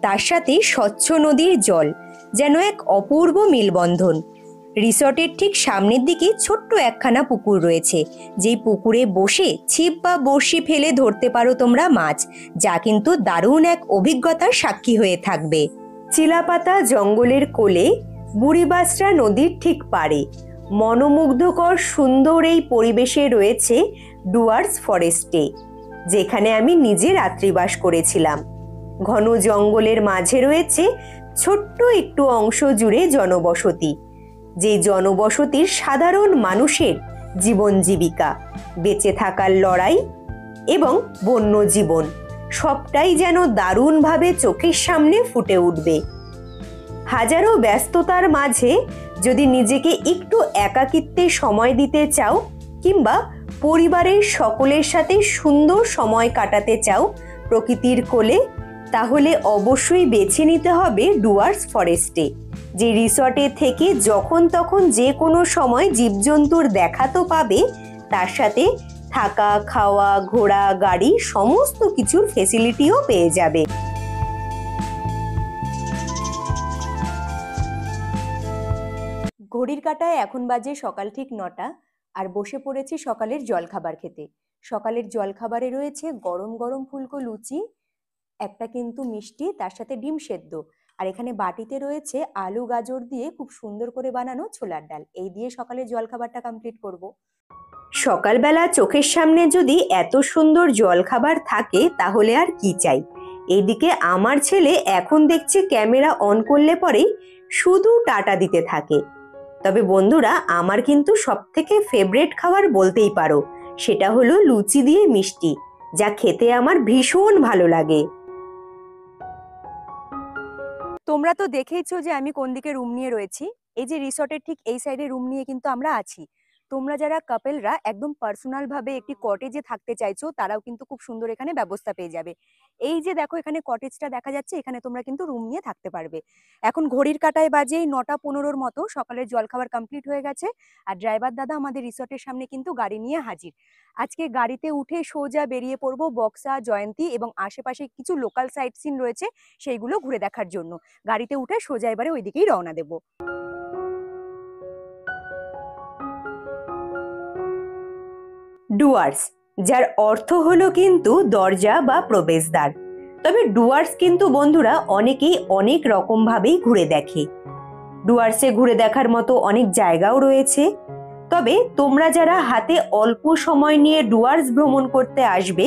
তার সাথে স্বচ্ছ নদীর জল যেন এক অপূর্ব মেলবন্ধন। রিসর্টের ঠিক সামনের দিকে ছোট্ট একখানা পুকুর রয়েছে, যেই পুকুরে বসে ছিপ বা বড়শি ফেলে ধরতে পারো তোমরা মাছ, যা কিন্তু দারুণ এক অভিজ্ঞতার সাক্ষী হয়ে থাকবে। চিলাপাতা জঙ্গলের কোলে, বুড়িবাসরা নদীর ঠিক পাড়ে মনোমুগ্ধকর সুন্দর এই পরিবেশে রয়েছে ডুয়ার্স ফরেস্টে, যেখানে আমি নিজে রাত্রিবাস করেছিলাম। ঘন জঙ্গলের মাঝে রয়েছে ছোট্ট একটু অংশ জুড়ে জনবসতি, যে জনবসতির সাধারণ মানুষের জীবন জীবিকা, বেঁচে থাকার লড়াই এবং বন্য জীবন সবটাই যেন দারুণভাবে চোখের সামনে ফুটে উঠবে। হাজারো ব্যস্ততার মাঝে যদি নিজেকে একটু একাকিত্বে সময় দিতে চাও, কিংবা পরিবারের সকলের সাথে সুন্দর সময় কাটাতে চাও প্রকৃতির কোলে, তাহলে অবশ্যই বেছে নিতে হবে ডুয়ার্স ফরেস্টে, যে রিসর্টে থেকে যখন তখন যে কোনো সময় জীবজন্তুর দেখা তো পাবে, তার সাথে থাকা, খাওয়া, ঘোরা, গাড়ি সমস্ত কিছুর ফেসিলিটিও পেয়ে যাবে। ঘড়ির কাঁটায় এখন বাজে সকাল ঠিক 9টা, আর বসে পড়েছি সকালের জলখাবার খেতে। সকালের জলখাবারে রয়েছে গরম গরম ফুলকো লুচি, একটা কিন্তু মিষ্টি, তার সাথে ডিম সেদ্ধ, আর এখানে বাটিতে রয়েছে আলু গাজর দিয়ে খুব সুন্দর করে বানানো ছোলার ডাল। এই দিয়ে সকালের জলখাবারটা কমপ্লিট করব। সকালবেলা চোখের সামনে যদি এত সুন্দর জলখাবার থাকে তাহলে আর কি চাই। এইদিকে আমার ছেলে এখন দেখছি ক্যামেরা অন করলে পরেই শুধু টাটা দিতে থাকে। তবে বন্ধুরা, আমার কিন্তু সবথেকে ফেভারিট খাবার বলতেই পারো, সেটা হলো লুচি দিয়ে মিষ্টি, যা খেতে আমার ভীষণ ভালো লাগে। তোমরা তো দেখেইছো যে আমি কোন দিকে রুম নিয়ে রয়েছি। এই যে রিসর্টের ঠিক এই সাইডে রুম নিয়ে কিন্তু আমরা আছি। তোমরা যারা কাপেলরা একদম পার্সোনাল ভাবে একটি কটেজে থাকতে চাইছো, তারাও কিন্তু খুব সুন্দর এখানে ব্যবস্থা পেয়ে যাবে। এই যে দেখো এখানে কটেজটা দেখা যাচ্ছে, এখানে তোমরা কিন্তু রুম নিয়ে থাকতে পারবে। এখন ঘড়ির কাঁটায় বাজে 9টা 15-র মতো, সকালের জলখাবার কমপ্লিট হয়ে গেছে, আর ড্রাইভার দাদা আমাদের রিসর্টের সামনে কিন্তু গাড়ি নিয়ে হাজির। আজকে গাড়িতে উঠে সোজা বেরিয়ে পড়বো বক্সা, জয়ন্তী এবং আশেপাশে কিছু লোকাল সাইট সিন রয়েছে সেইগুলো ঘুরে দেখার জন্য। গাড়িতে উঠে সোজা এবারে ওইদিকেই রওনা দেবো। ডুয়ার্স, যার অর্থ হলো কিন্তু দরজা বা প্রবেশদ্বার। তবে ডুয়ার্স কিন্তু বন্ধুরা অনেকেই অনেক রকম ভাবেই ঘুরে দেখে। ডুয়ার্সে ঘুরে দেখার মতো অনেক জায়গাও রয়েছে। তবে তোমরা যারা হাতে অল্প সময় নিয়ে ডুয়ার্স ভ্রমণ করতে আসবে,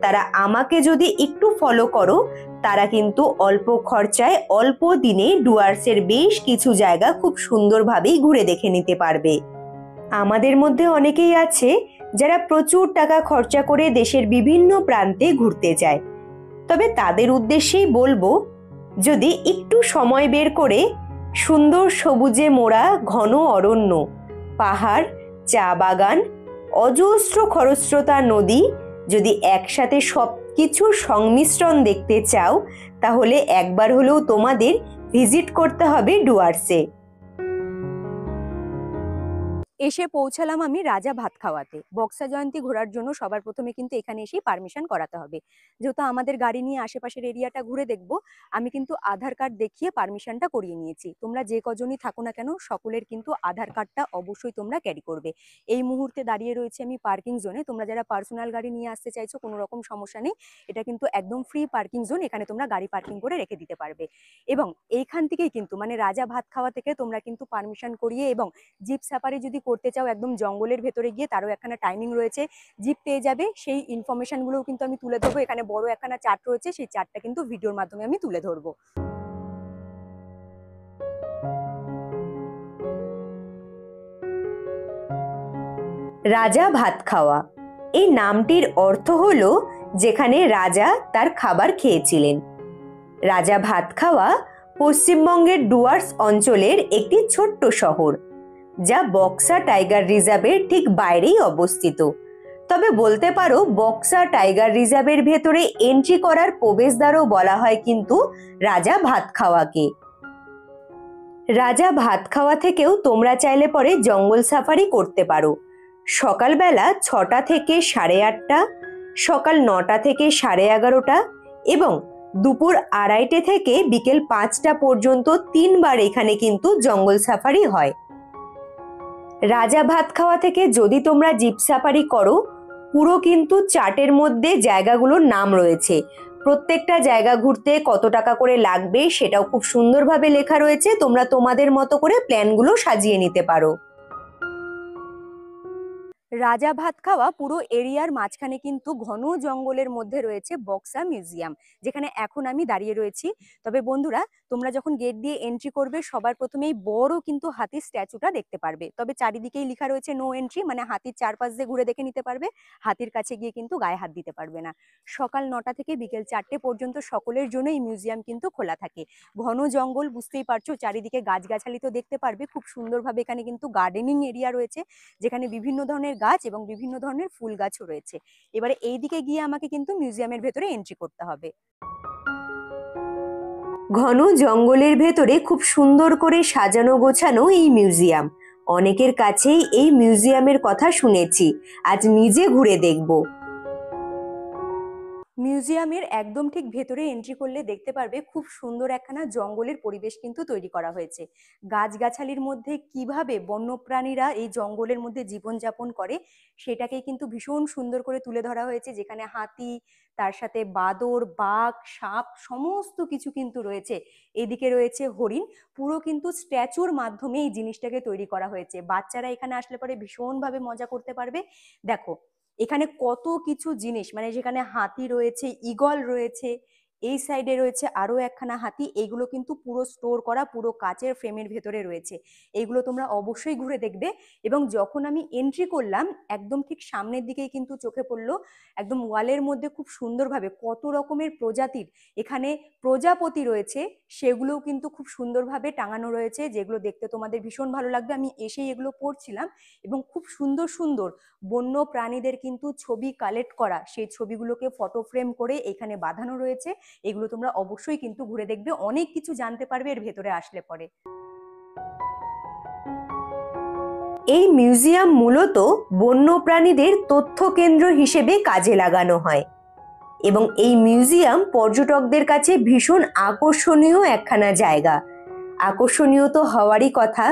তারা আমাকে যদি একটু ফলো করো, তারা কিন্তু অল্প খরচায় অল্প দিনে ডুয়ার্সের বেশ কিছু জায়গা খুব সুন্দরভাবেই ঘুরে দেখে নিতে পারবে। আমাদের মধ্যে অনেকেই আছে যারা প্রচুর টাকা খরচা করে দেশের বিভিন্ন প্রান্তে ঘুরতে যায়। তবে তাদের উদ্দেশ্যেই বলবো, যদি একটু সময় বের করে সুন্দর সবুজে মোড়া ঘন অরণ্য, পাহাড়, চা বাগান, অজস্র খরস্রোতা নদী যদি একসাথে সবকিছুর সংমিশ্রণ দেখতে চাও, তাহলে একবার হলেও তোমাদের ভিজিট করতে হবে ডুয়ার্সে। এসে পৌঁছালাম আমি রাজা ভাতখাওয়াতে। বক্সা জয়ন্তী ঘোরার জন্য সবার প্রথমে কিন্তু এখানে এসেই পারমিশন করাতে হবে। যেহেতু আমাদের গাড়ি নিয়ে আশেপাশের এরিয়াটা ঘুরে দেখবো, আমি কিন্তু আধার কার্ড দেখিয়ে পারমিশনটা করিয়ে নিয়েছি। তোমরা যে কজনই থাকো না কেন, সকলের কিন্তু আধার কার্ডটা অবশ্যই তোমরা ক্যারি করবে। এই মুহূর্তে দাঁড়িয়ে রয়েছে আমি পার্কিং জোনে। তোমরা যারা পার্সোনাল গাড়ি নিয়ে আসতে চাইছো, কোনো রকম সমস্যা নেই, এটা কিন্তু একদম ফ্রি পার্কিং জোন। এখানে তোমরা গাড়ি পার্কিং করে রেখে দিতে পারবে। এবং এইখান থেকেই কিন্তু মানে রাজা ভাতখাওয়া থেকে তোমরা কিন্তু পারমিশন করিয়ে এবং জিপ সাফারি যদি করতে চাও একদম জঙ্গলের ভেতরে গিয়ে, তারও একখানা টাইমিং রয়েছে, জিপ পেয়ে যাবে। সেই ইনফরমেশনগুলোও কিন্তু আমি তুলে ধরবো। এখানে বড় একখানা চার্ট রয়েছে, সেই চার্টটা কিন্তু ভিডিওর মাধ্যমে আমি তুলে ধরবো। রাজা ভাতখাওয়া, এই নামটির অর্থ হলো যেখানে রাজা তার খাবার খেয়েছিলেন। রাজা ভাতখাওয়া পশ্চিমবঙ্গের ডুয়ার্স অঞ্চলের একটি ছোট্ট শহর, যা বক্সা টাইগার রিজার্ভের ঠিক বাইরেই অবস্থিত। তবে বলতে পারো বক্সা টাইগার রিজার্ভের ভেতরে এন্ট্রি করার প্রবেশদ্বারও বলা হয় কিন্তু রাজা ভাতখাওয়াকে। রাজা ভাতখাওয়া থেকেও তোমরা চাইলে পরে জঙ্গল সাফারি করতে পারো। সকালবেলা 6টা থেকে 8:30, সকাল 9টা থেকে 11:30 এবং দুপুর 2:30 থেকে বিকেল 5টা পর্যন্ত 3 বার এখানে কিন্তু জঙ্গল সাফারি হয়। রাজা ভাতখাওয়া থেকে যদি তোমরা জিপ সাফারি করো, পুরো কিন্তু চার্টের মধ্যে জায়গাগুলোর নাম রয়েছে। প্রত্যেকটা জায়গা ঘুরতে কত টাকা করে লাগবে সেটাও খুব সুন্দরভাবে লেখা রয়েছে। তোমরা তোমাদের মতো করে প্ল্যানগুলো সাজিয়ে নিতে পারো। রাজা ভাতখাওয়া পুরো এরিয়ার মাঝখানে কিন্তু ঘন জঙ্গলের মধ্যে রয়েছে বক্সা মিউজিয়াম, যেখানে এখন আমি দাঁড়িয়ে রয়েছি। তবে বন্ধুরা, তোমরা যখন গেট দিয়ে এন্ট্রি করবে, সবার প্রথমেই বড় কিন্তু হাতির স্ট্যাচুটা দেখতে পারবে। তবে চারিদিকেই লেখা রয়েছে নো এন্ট্রি, মানে হাতির চারপাশ দিয়ে ঘুরে দেখে নিতে পারবে, হাতির কাছে গিয়ে কিন্তু গায়ে হাত দিতে পারবে না। সকাল 9টা থেকে বিকেল 4টে পর্যন্ত সকলের জন্য এই মিউজিয়াম কিন্তু খোলা থাকে। ঘন জঙ্গল, বুঝতেই পারছো, চারিদিকে গাছগাছালি তো দেখতে পারবে। খুব সুন্দরভাবে এখানে কিন্তু গার্ডেনিং এরিয়া রয়েছে, যেখানে বিভিন্ন ধরনের গাছ এবং বিভিন্ন ধরনের ফুল গাছও রয়েছে। এবারে এই দিকে গিয়ে আমাকে কিন্তু মিউজিয়ামের ভেতরে এন্ট্রি করতে হবে। ঘন জঙ্গলের ভেতরে খুব সুন্দর করে সাজানো গোছানো এই মিউজিয়াম। অনেকের কাছেই এই মিউজিয়ামের কথা শুনেছি, আজ নিজে ঘুরে দেখব। মিউজিয়ামের একদম ঠিক ভেতরে এন্ট্রি করলে দেখতে পারবে খুব সুন্দর একখানা জঙ্গলের পরিবেশ কিন্তু তৈরি করা হয়েছে। গাছগাছালির মধ্যে কিভাবে বন্যপ্রাণীরা এই জঙ্গলের মধ্যে জীবনযাপন করে সেটাকে কিন্তু ভীষণ সুন্দর করে তুলে ধরা হয়েছে, যেখানে হাতি, তার সাথে বাদর, বাঘ, সাপ সমস্ত কিছু কিন্তু রয়েছে। এদিকে রয়েছে হরিণ। পুরো কিন্তু স্ট্যাচুর মাধ্যমে এই জিনিসটাকে তৈরি করা হয়েছে। বাচ্চারা এখানে আসলে পরে ভীষণভাবে মজা করতে পারবে। দেখো এখানে কত কিছু জিনিস, মানে যেখানে হাতি রয়েছে, ঈগল রয়েছে, এই সাইডে রয়েছে আরো একখানা হাতি। এইগুলো কিন্তু পুরো স্টোর করা, পুরো কাচের ফ্রেমের ভেতরে রয়েছে। এইগুলো তোমরা অবশ্যই ঘুরে দেখবে। এবং যখন আমি এন্ট্রি করলাম, একদম ঠিক সামনের দিকেই কিন্তু চোখে পড়লো একদম ওয়ালের মধ্যে খুব সুন্দরভাবে কত রকমের প্রজাতির এখানে প্রজাপতি রয়েছে, সেগুলোও কিন্তু খুব সুন্দরভাবে টাঙানো রয়েছে, যেগুলো দেখতে তোমাদের ভীষণ ভালো লাগবে। আমি এসেই এগুলো পড়ছিলাম এবং খুব সুন্দর সুন্দর বন্য প্রাণীদের কিন্তু ছবি কালেক্ট করা, সেই ছবিগুলোকে ফটো ফ্রেম করে এখানে বাঁধানো রয়েছে। এগুলো তোমরা অবশ্যই কিন্তু ঘুরে দেখবে, অনেক কিছু জানতে পারবে এর ভেতরে আসলে পরে। এই মিউজিয়াম মূলত বন্যপ্রাণীদের তথ্য কেন্দ্র হিসেবে কাজে লাগানো হয় এবং এই মিউজিয়াম পর্যটকদের কাছে ভীষণ আকর্ষণীয় একখানা জায়গা। আকর্ষণীয় তো হওয়ারই কথা।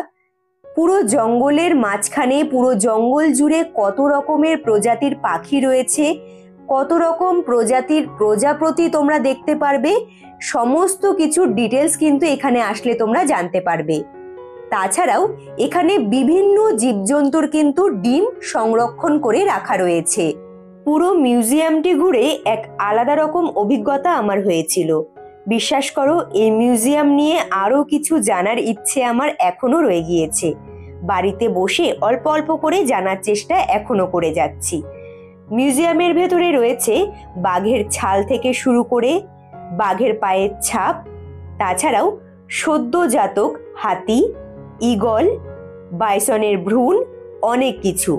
পুরো জঙ্গলের মাঝখানে, পুরো জঙ্গল জুড়ে কত রকমের প্রজাতির পাখি রয়েছে, কত রকম প্রজাতির প্রজাপতি তোমরা দেখতে পারবে, সমস্ত কিছু ডিটেলস কিন্তু এখানে আসলে তোমরা জানতে পারবে। তাছাড়াও এখানে বিভিন্ন জীবজন্তুর কিন্তু ডিম সংরক্ষণ করে রাখা রয়েছে। পুরো মিউজিয়ামটি ঘুরে এক আলাদা রকম অভিজ্ঞতা আমার হয়েছিল। বিশ্বাস করো, এই মিউজিয়াম নিয়ে আরো কিছু জানার ইচ্ছে আমার এখনো রয়ে গিয়েছে। বাড়িতে বসে অল্প অল্প করে জানার চেষ্টা এখনো করে যাচ্ছি। মিউজিয়ামের ভেতরে রয়েছে বাঘের ছাল থেকে শুরু করে বাঘের পায়ের ছাপ, তাছাড়াও সদ্যজাতক হাতি, ঈগল, বাইসনের ভ্রূণ, অনেক কিছু,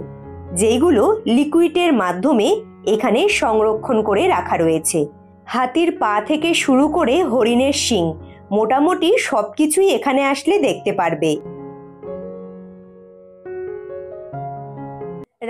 যেগুলো লিকুইডের মাধ্যমে এখানে সংরক্ষণ করে রাখা রয়েছে। হাতির পা থেকে শুরু করে হরিণের শিং, মোটামুটি সবকিছুই এখানে আসলে দেখতে পারবে।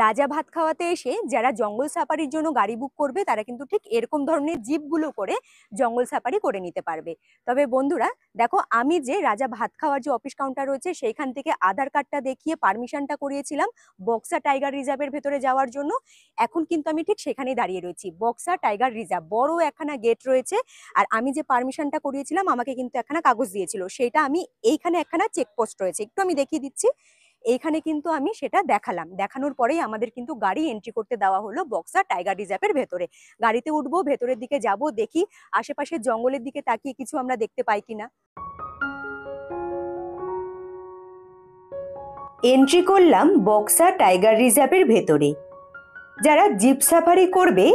রাজা ভাত খাওয়াতে এসে যারা জঙ্গল সাফারির জন্য গাড়ি বুক করবে তারা কিন্তু ঠিক এরকম ধরনের জিপগুলো করে জঙ্গল সাফারি করে নিতে পারবে। তবে বন্ধুরা দেখো, আমি যে রাজা ভাত খাওয়ার যে অফিস কাউন্টার রয়েছে সেইখান থেকে আধার কার্ডটা দেখিয়ে পারমিশনটা করিয়েছিলাম বক্সা টাইগার রিজার্ভের ভেতরে যাওয়ার জন্য, এখন কিন্তু আমি ঠিক সেখানেই দাঁড়িয়ে রয়েছি। বক্সা টাইগার রিজার্ভ বড় একখানা গেট রয়েছে, আর আমি যে পারমিশনটা করিয়েছিলাম আমাকে কিন্তু একখানা কাগজ দিয়েছিল, সেটা আমি এইখানে একখানা চেকপোস্ট রয়েছে, একটু আমি দেখিয়ে দিচ্ছি। এইখানে কিন্তু আমি সেটা দেখালাম, দেখানোর পরেই আমাদের কিন্তু গাড়ি এন্ট্রি করতে দেওয়া হলো বক্সা টাইগার রিজার্ভের ভেতরে। গাড়িতে উঠবো, ভেতরের দিকে যাব, দেখি আশেপাশে জঙ্গলের দিকে তাকিয়ে কিছু আমরা দেখতে পাই কিনা। এন্ট্রি করলাম বক্সা টাইগার রিজার্ভের ভেতরে। যারা জিপ সাফারি করবে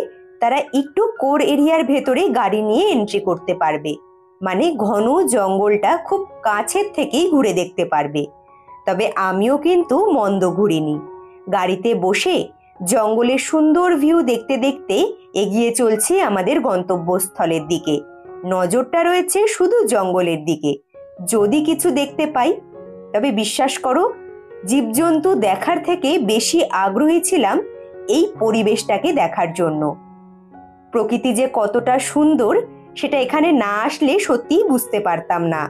তারা একটু কোর এরিয়ার ভেতরে গাড়ি নিয়ে এন্ট্রি করতে পারবে, মানে ঘন জঙ্গলটা খুব কাছের থেকেই ঘুরে দেখতে পারবে। তবে আমিও কিন্তু মন্দ ঘুরিনি, গাড়িতে বসে জঙ্গলের সুন্দর ভিউ দেখতে দেখতে এগিয়ে চলছি আমাদের গন্তব্যস্থলের দিকে। নজরটা রয়েছে শুধু জঙ্গলের দিকে, যদি কিছু দেখতে পাই। তবে বিশ্বাস করো, জীবজন্তু দেখার থেকে বেশি আগ্রহী ছিলাম এই পরিবেশটাকে দেখার জন্য। প্রকৃতি যে কতটা সুন্দর সেটা এখানে না আসলে সত্যিই বুঝতে পারতাম না।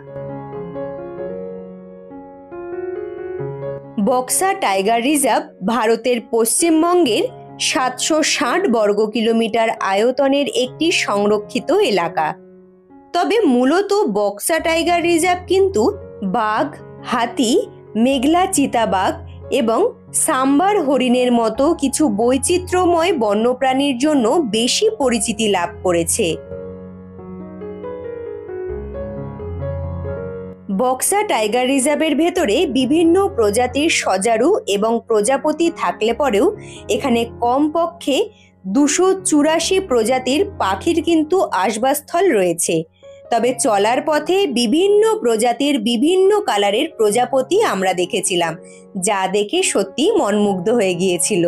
বক্সা টাইগার রিজার্ভ ভারতের পশ্চিমবঙ্গের 760 বর্গ কিলোমিটার আয়তনের একটি সংরক্ষিত এলাকা। তবে মূলত বক্সা টাইগার রিজার্ভ কিন্তু বাঘ, হাতি, মেঘলা চিতাবাঘ এবং সাম্বার হরিণের মতো কিছু বৈচিত্র্যময় বন্যপ্রাণীর জন্য বেশি পরিচিতি লাভ করেছে। বক্সা টাইগার রিজার্ভের ভেতরে বিভিন্ন প্রজাতির সজারু এবং প্রজাপতি থাকলে পরেও এখানে কমপক্ষে 284 প্রজাতির পাখির কিন্তু আবাসস্থল রয়েছে। তবে চলার পথে বিভিন্ন প্রজাতির বিভিন্ন কালারের প্রজাপতি আমরা দেখেছিলাম, যা দেখে সত্যি মনমুগ্ধ হয়ে গিয়েছিল।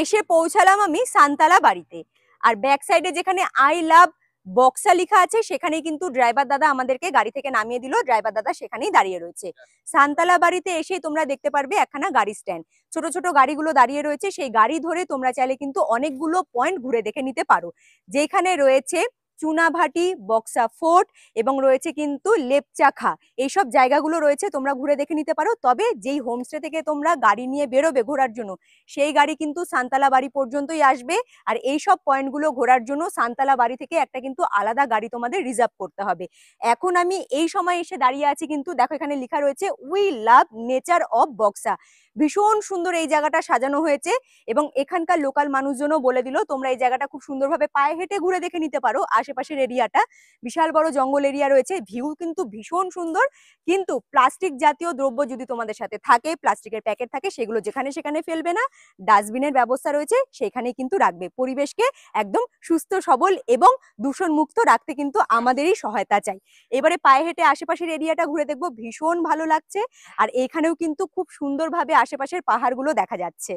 এসে পৌঁছালাম আমি সান্তালা বাড়িতে, আর ব্যাক সাইডে যেখানে আই লাভ বক্সা লেখা আছে সেখানেই কিন্তু ড্রাইভার দাদা আমাদেরকে গাড়ি থেকে নামিয়ে দিল। ড্রাইভার দাদা সেখানেই দাঁড়িয়ে রয়েছে। সান্তালা বাড়িতে এসে তোমরা দেখতে পারবে একখানা গাড়ি স্ট্যান্ড, ছোট ছোট গাড়িগুলো দাঁড়িয়ে রয়েছে। সেই গাড়ি ধরে তোমরা চাইলে কিন্তু অনেকগুলো পয়েন্ট ঘুরে দেখে নিতে পারো, যেখানে রয়েছে চুনাভাটি, বক্সা ফোর্ট এবং রয়েছে কিন্তু লেপচাখা। এইসব জায়গাগুলো রয়েছে, তোমরা ঘুরে দেখে নিতে পারো। তবে যেই হোমস্টে থেকে তোমরা গাড়ি নিয়ে বেরোবে ঘোরার জন্য, সেই গাড়ি কিন্তু সান্তালা বাড়ি পর্যন্তই আসবে। আর এইসব পয়েন্টগুলো ঘোরার জন্য সান্তালা বাড়ি থেকে একটা কিন্তু আলাদা গাড়ি তোমাদের রিজার্ভ করতে হবে। এখন আমি এই সময় এসে দাঁড়িয়ে আছি, কিন্তু দেখো এখানে লেখা রয়েছে we love nature of Buxa. ভীষণ সুন্দর এই জায়গাটা সাজানো হয়েছে, এবং এখানকার লোকাল মানুষজনও বলে দিল তোমরা এই জায়গাটা খুব সুন্দরভাবে পায়ে হেঁটে ঘুরে দেখে নিতে পারো। আশেপাশের এরিয়াটা বিশাল বড় জঙ্গল এরিয়া রয়েছে, ভিউ কিন্তু ভীষণ সুন্দর। কিন্তু প্লাস্টিক জাতীয় দ্রব্য যদি তোমাদের সাথে থাকে, প্লাস্টিকের প্যাকেট থাকে, সেগুলো যেখানে সেখানে ফেলবে না। ডাস্টবিনের ব্যবস্থা রয়েছে, সেখানে কিন্তু রাখবে। পরিবেশকে একদম সুস্থ সবল এবং দূষণ মুক্ত রাখতে কিন্তু আমাদেরই সহায়তা চাই। এবারে পায়ে হেঁটে আশেপাশের এরিয়াটা ঘুরে দেখবো, ভীষণ ভালো লাগছে। আর এখানেও কিন্তু খুব সুন্দরভাবে আশেপাশের পাহাড়গুলো দেখা যাচ্ছে।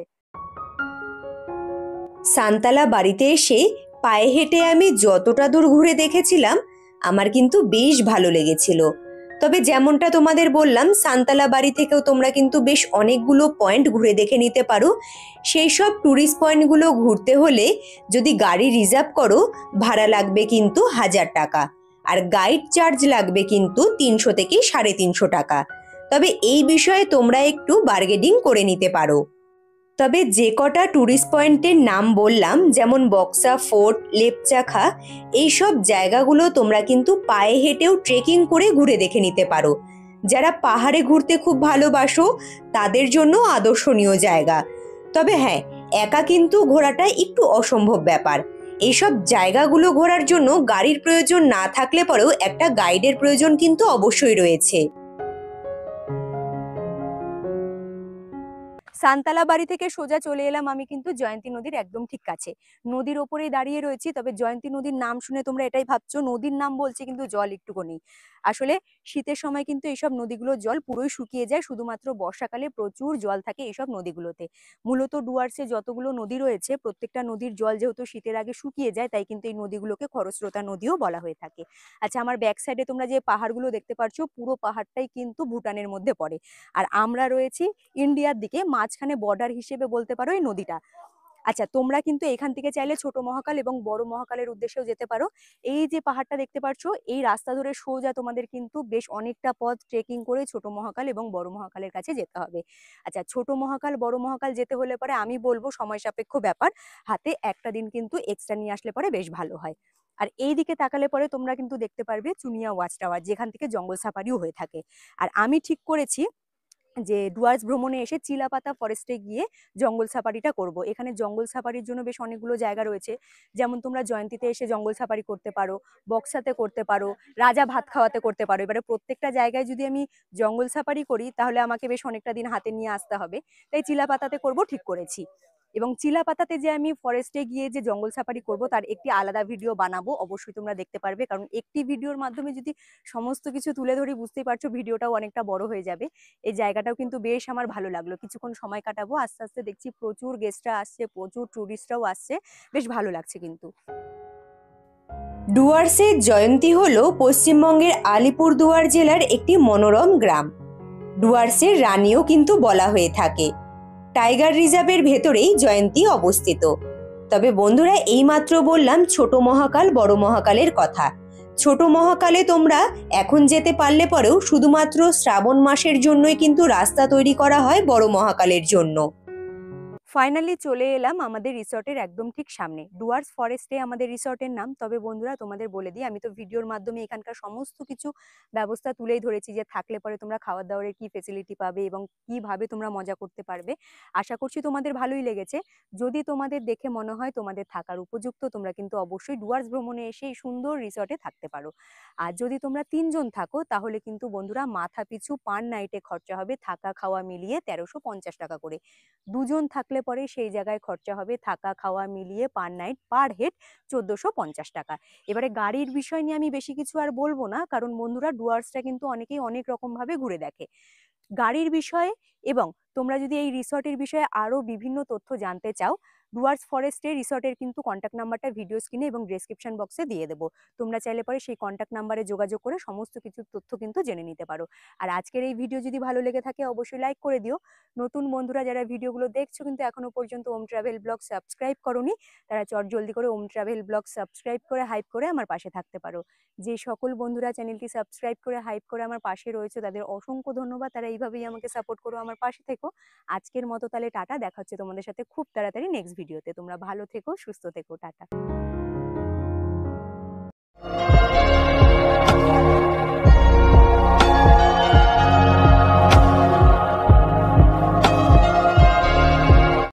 সান্তালা বাড়িতে এসে পায়ে হেঁটে আমি যতটা দূর ঘুরে দেখেছিলাম আমার কিন্তু বেশ ভালো লেগেছিল। তবে যেমনটা তোমাদের বললাম, সান্তালা বাড়ি থেকেও তোমরা কিন্তু বেশ অনেকগুলো পয়েন্ট ঘুরে দেখে নিতে পারো। সেই সব ট্যুরিস্ট পয়েন্টগুলো ঘুরতে হলে যদি গাড়ি রিজার্ভ করো, ভাড়া লাগবে কিন্তু 1000 টাকা, আর গাইড চার্জ লাগবে কিন্তু 300 থেকে 350 টাকা। তবে এই বিষয়ে তোমরা একটু বার্গেনিং করে নিতে পারো। তবে যে কটা ট্যুরিস্ট পয়েন্টের নাম বললাম, যেমন বক্সা ফোর্ট, লেপচাখা, এইসব জায়গাগুলো তোমরা কিন্তু পায়ে হেঁটেও ট্রেকিং করে ঘুরে দেখে নিতে পারো। যারা পাহাড়ে ঘুরতে খুব ভালোবাসো তাদের জন্য আদর্শনীয় জায়গা। তবে হ্যাঁ, একা কিন্তু ঘোরাটা একটু অসম্ভব ব্যাপার। এইসব জায়গাগুলো ঘোরার জন্য গাড়ির প্রয়োজন না থাকলে পরেও একটা গাইডের প্রয়োজন কিন্তু অবশ্যই রয়েছে। সান্তালা বাড়ি থেকে সোজা চলে এলাম আমি কিন্তু জয়ন্তী নদীর একদম ঠিক কাছে। নদীর ওপরেই দাঁড়িয়ে রয়েছি, তবে জয়ন্তী নদীর নাম শুনে তোমরা এটাই ভাবছো নদীর নাম বলছি কিন্তু জল একটুকু নেই। আসলে শীতের সময় কিন্তু এইসব নদীগুলোর জল পুরোই শুকিয়ে যায়, শুধুমাত্র বর্ষাকালে প্রচুর জল থাকে এইসব নদীগুলোতে। মূলত ডুয়ার্সে যতগুলো নদী রয়েছে প্রত্যেকটা নদীর জল যেহেতু শীতের আগে শুকিয়ে যায়, তাই কিন্তু এই নদীগুলোকে খরস্রোতা নদীও বলা হয়ে থাকে। আচ্ছা, আমার ব্যাক সাইডে তোমরা যে পাহাড়গুলো দেখতে পাচ্ছ পুরো পাহাড়টাই কিন্তু ভুটানের মধ্যে পড়ে, আর আমরা রয়েছি ইন্ডিয়ার দিকে, মাঝখানে বর্ডার হিসেবে বলতে পারো এই নদীটা। আচ্ছা, তোমরা কিন্তু এখান থেকে চাইলে ছোট মহাকাল এবং বড় মহাকালের উদ্দেশ্যেও যেতে পারো। এই যে পাহাড়টা দেখতে পাচ্ছ এই রাস্তা ধরে সোজা তোমাদের কিন্তু বেশ অনেকটা পথ ট্রেকিং করে ছোট মহাকাল এবং বড় মহাকালের কাছে যেতে হবে। আচ্ছা, ছোট মহাকাল বড় মহাকাল যেতে হলে পরে আমি বলবো সময় সাপেক্ষ ব্যাপার, হাতে একটা দিন কিন্তু এক্সট্রা নিয়ে আসলে পরে বেশ ভালো হয়। আর এই দিকে তাকালে পরে তোমরা কিন্তু দেখতে পারবে চুনিয়া ওয়াচ টাওয়ার, যেখান থেকে জঙ্গল সাফারিও হয়ে থাকে। আর আমি ঠিক করেছি যে ডুয়ার্স ভ্রমণে এসে চিলাপাতা ফরেস্টে গিয়ে জঙ্গল সাফারিটা করব। এখানে জঙ্গল সাফারির জন্য বেশ অনেকগুলো জায়গা রয়েছে, যেমন তোমরা জয়ন্তীতে এসে জঙ্গল সাফারি করতে পারো, বক্সাতে করতে পারো, রাজা ভাত খাওয়াতে করতে পারো। এবারে প্রত্যেকটা জায়গায় যদি আমি জঙ্গল সাফারি করি তাহলে আমাকে বেশ অনেকটা দিন হাতে নিয়ে আসতে হবে, তাই চিলাপাতাতে করব ঠিক করেছি। এবং চিলাপাতাতে যে আমি ফরেস্টে গিয়ে যে জঙ্গল সাফারি করব তার একটি আলাদা ভিডিও বানাবো, অবশ্যই তোমরা দেখতে পারবে, কারণ একটি ভিডিওর মাধ্যমে যদি সমস্ত কিছু তুলে ধরি বুঝতেই পারছো ভিডিওটাও অনেকটা বড় হয়ে যাবে। এই জায়গাটাও কিন্তু বেশ আমার ভালো লাগলো, কিছুক্ষণ সময় কাটাবো, আস্তে আস্তে দেখছি প্রচুর গেস্টরা আসছে, প্রচুর টুরিস্টরাও আসছে, বেশ ভালো লাগছে কিন্তু। ডুয়ার্সের জয়ন্তী হলো পশ্চিমবঙ্গের আলিপুরদুয়ার জেলার একটি মনোরম গ্রাম। ডুয়ার্সের রানীও কিন্তু বলা হয়ে থাকে। টাইগার রিজার্ভের ভেতরেই জয়ন্তী অবস্থিত। তবে বন্ধুরা, এইমাত্র বললাম ছোট মহাকাল বড় মহাকালের কথা। ছোট মহাকালে তোমরা এখন যেতে পারলে পরেও শুধুমাত্র শ্রাবণ মাসের জন্যই কিন্তু রাস্তা তৈরি করা হয় বড় মহাকালের জন্য। ফাইনালি চলে এলাম আমাদের রিসর্টের একদম ঠিক সামনে, ডুয়ার্স ফরেস্টে আমাদের রিসর্টের নাম। তবে বন্ধুরা তোমাদের বলে দিই, আমি তো ভিডিওর মাধ্যমে এখানকার সমস্ত কিছু ব্যবস্থা তুলেই ধরেছি, যে থাকলে পরে তোমরা খাওয়ার দাওয়ারের কি ফেসিলিটি পাবে এবং কিভাবে তোমরা মজা করতে পারবে। আশা করছি তোমাদের ভালোই লেগেছে। যদি তোমাদের দেখে মনে হয় তোমাদের থাকার উপযুক্ত, তোমরা কিন্তু অবশ্যই ডুয়ার্স ভ্রমণে এসে এই সুন্দর রিসর্টে থাকতে পারো। আর যদি তোমরা 3 জন থাকো তাহলে কিন্তু বন্ধুরা মাথা পিছু পার নাইটে খরচা হবে থাকা খাওয়া মিলিয়ে 1350 টাকা করে। 2 জন থাকলে পরে সেই জায়গায় খরচা হবে থাকা খাওয়া মিলিয়ে পার নাইট পার হেড 1450 টাকা। এবারে গাড়ির বিষয় নিয়ে আমি বেশি কিছু আর বলবো না, কারণ বন্ধুরা ডুয়ার্সটা কিন্তু অনেকেই অনেক রকম ভাবে ঘুরে দেখে। গাড়ির বিষয়ে এবং তোমরা যদি এই রিসর্টের বিষয়ে আরো বিভিন্ন তথ্য জানতে চাও, ডুয়ার্স ফরেস্টে রিসর্টের কিন্তু কন্ট্যাক্ট নাম্বারটা ভিডিও স্ক্রিনে এবং ডেসক্রিপশন বক্সে দিয়ে দেবো। তোমরা চাইলে পরে সেই কন্ট্যাক্ট নাম্বারে যোগাযোগ করে সমস্ত কিছু তথ্য কিন্তু জেনে নিতে পারো। আর আজকের এই ভিডিও যদি ভালো লেগে থাকে অবশ্যই লাইক করে দিও। নতুন বন্ধুরা যারা ভিডিওগুলো দেখছো কিন্তু এখনো পর্যন্ত ওম ট্রাভেল ব্লগ সাবস্ক্রাইব করোনি, তারা জলদি করে ওম ট্রাভেল ব্লগ সাবস্ক্রাইব করে হাইপ করে আমার পাশে থাকতে পারো। যে সকল বন্ধুরা চ্যানেলটি সাবস্ক্রাইব করে হাইপ করে আমার পাশে রয়েছে তাদের অসংখ্য ধন্যবাদ, তারা এইভাবেই আমাকে সাপোর্ট করো, আমার পাশে থেকো। আজকের মতো তাহলে টাটা, দেখা হচ্ছে তোমাদের সাথে খুব তাড়াতাড়ি নেক্সট ভিডিওতে। তোমরা ভালো থেকো, সুস্থ থেকো, টাটা।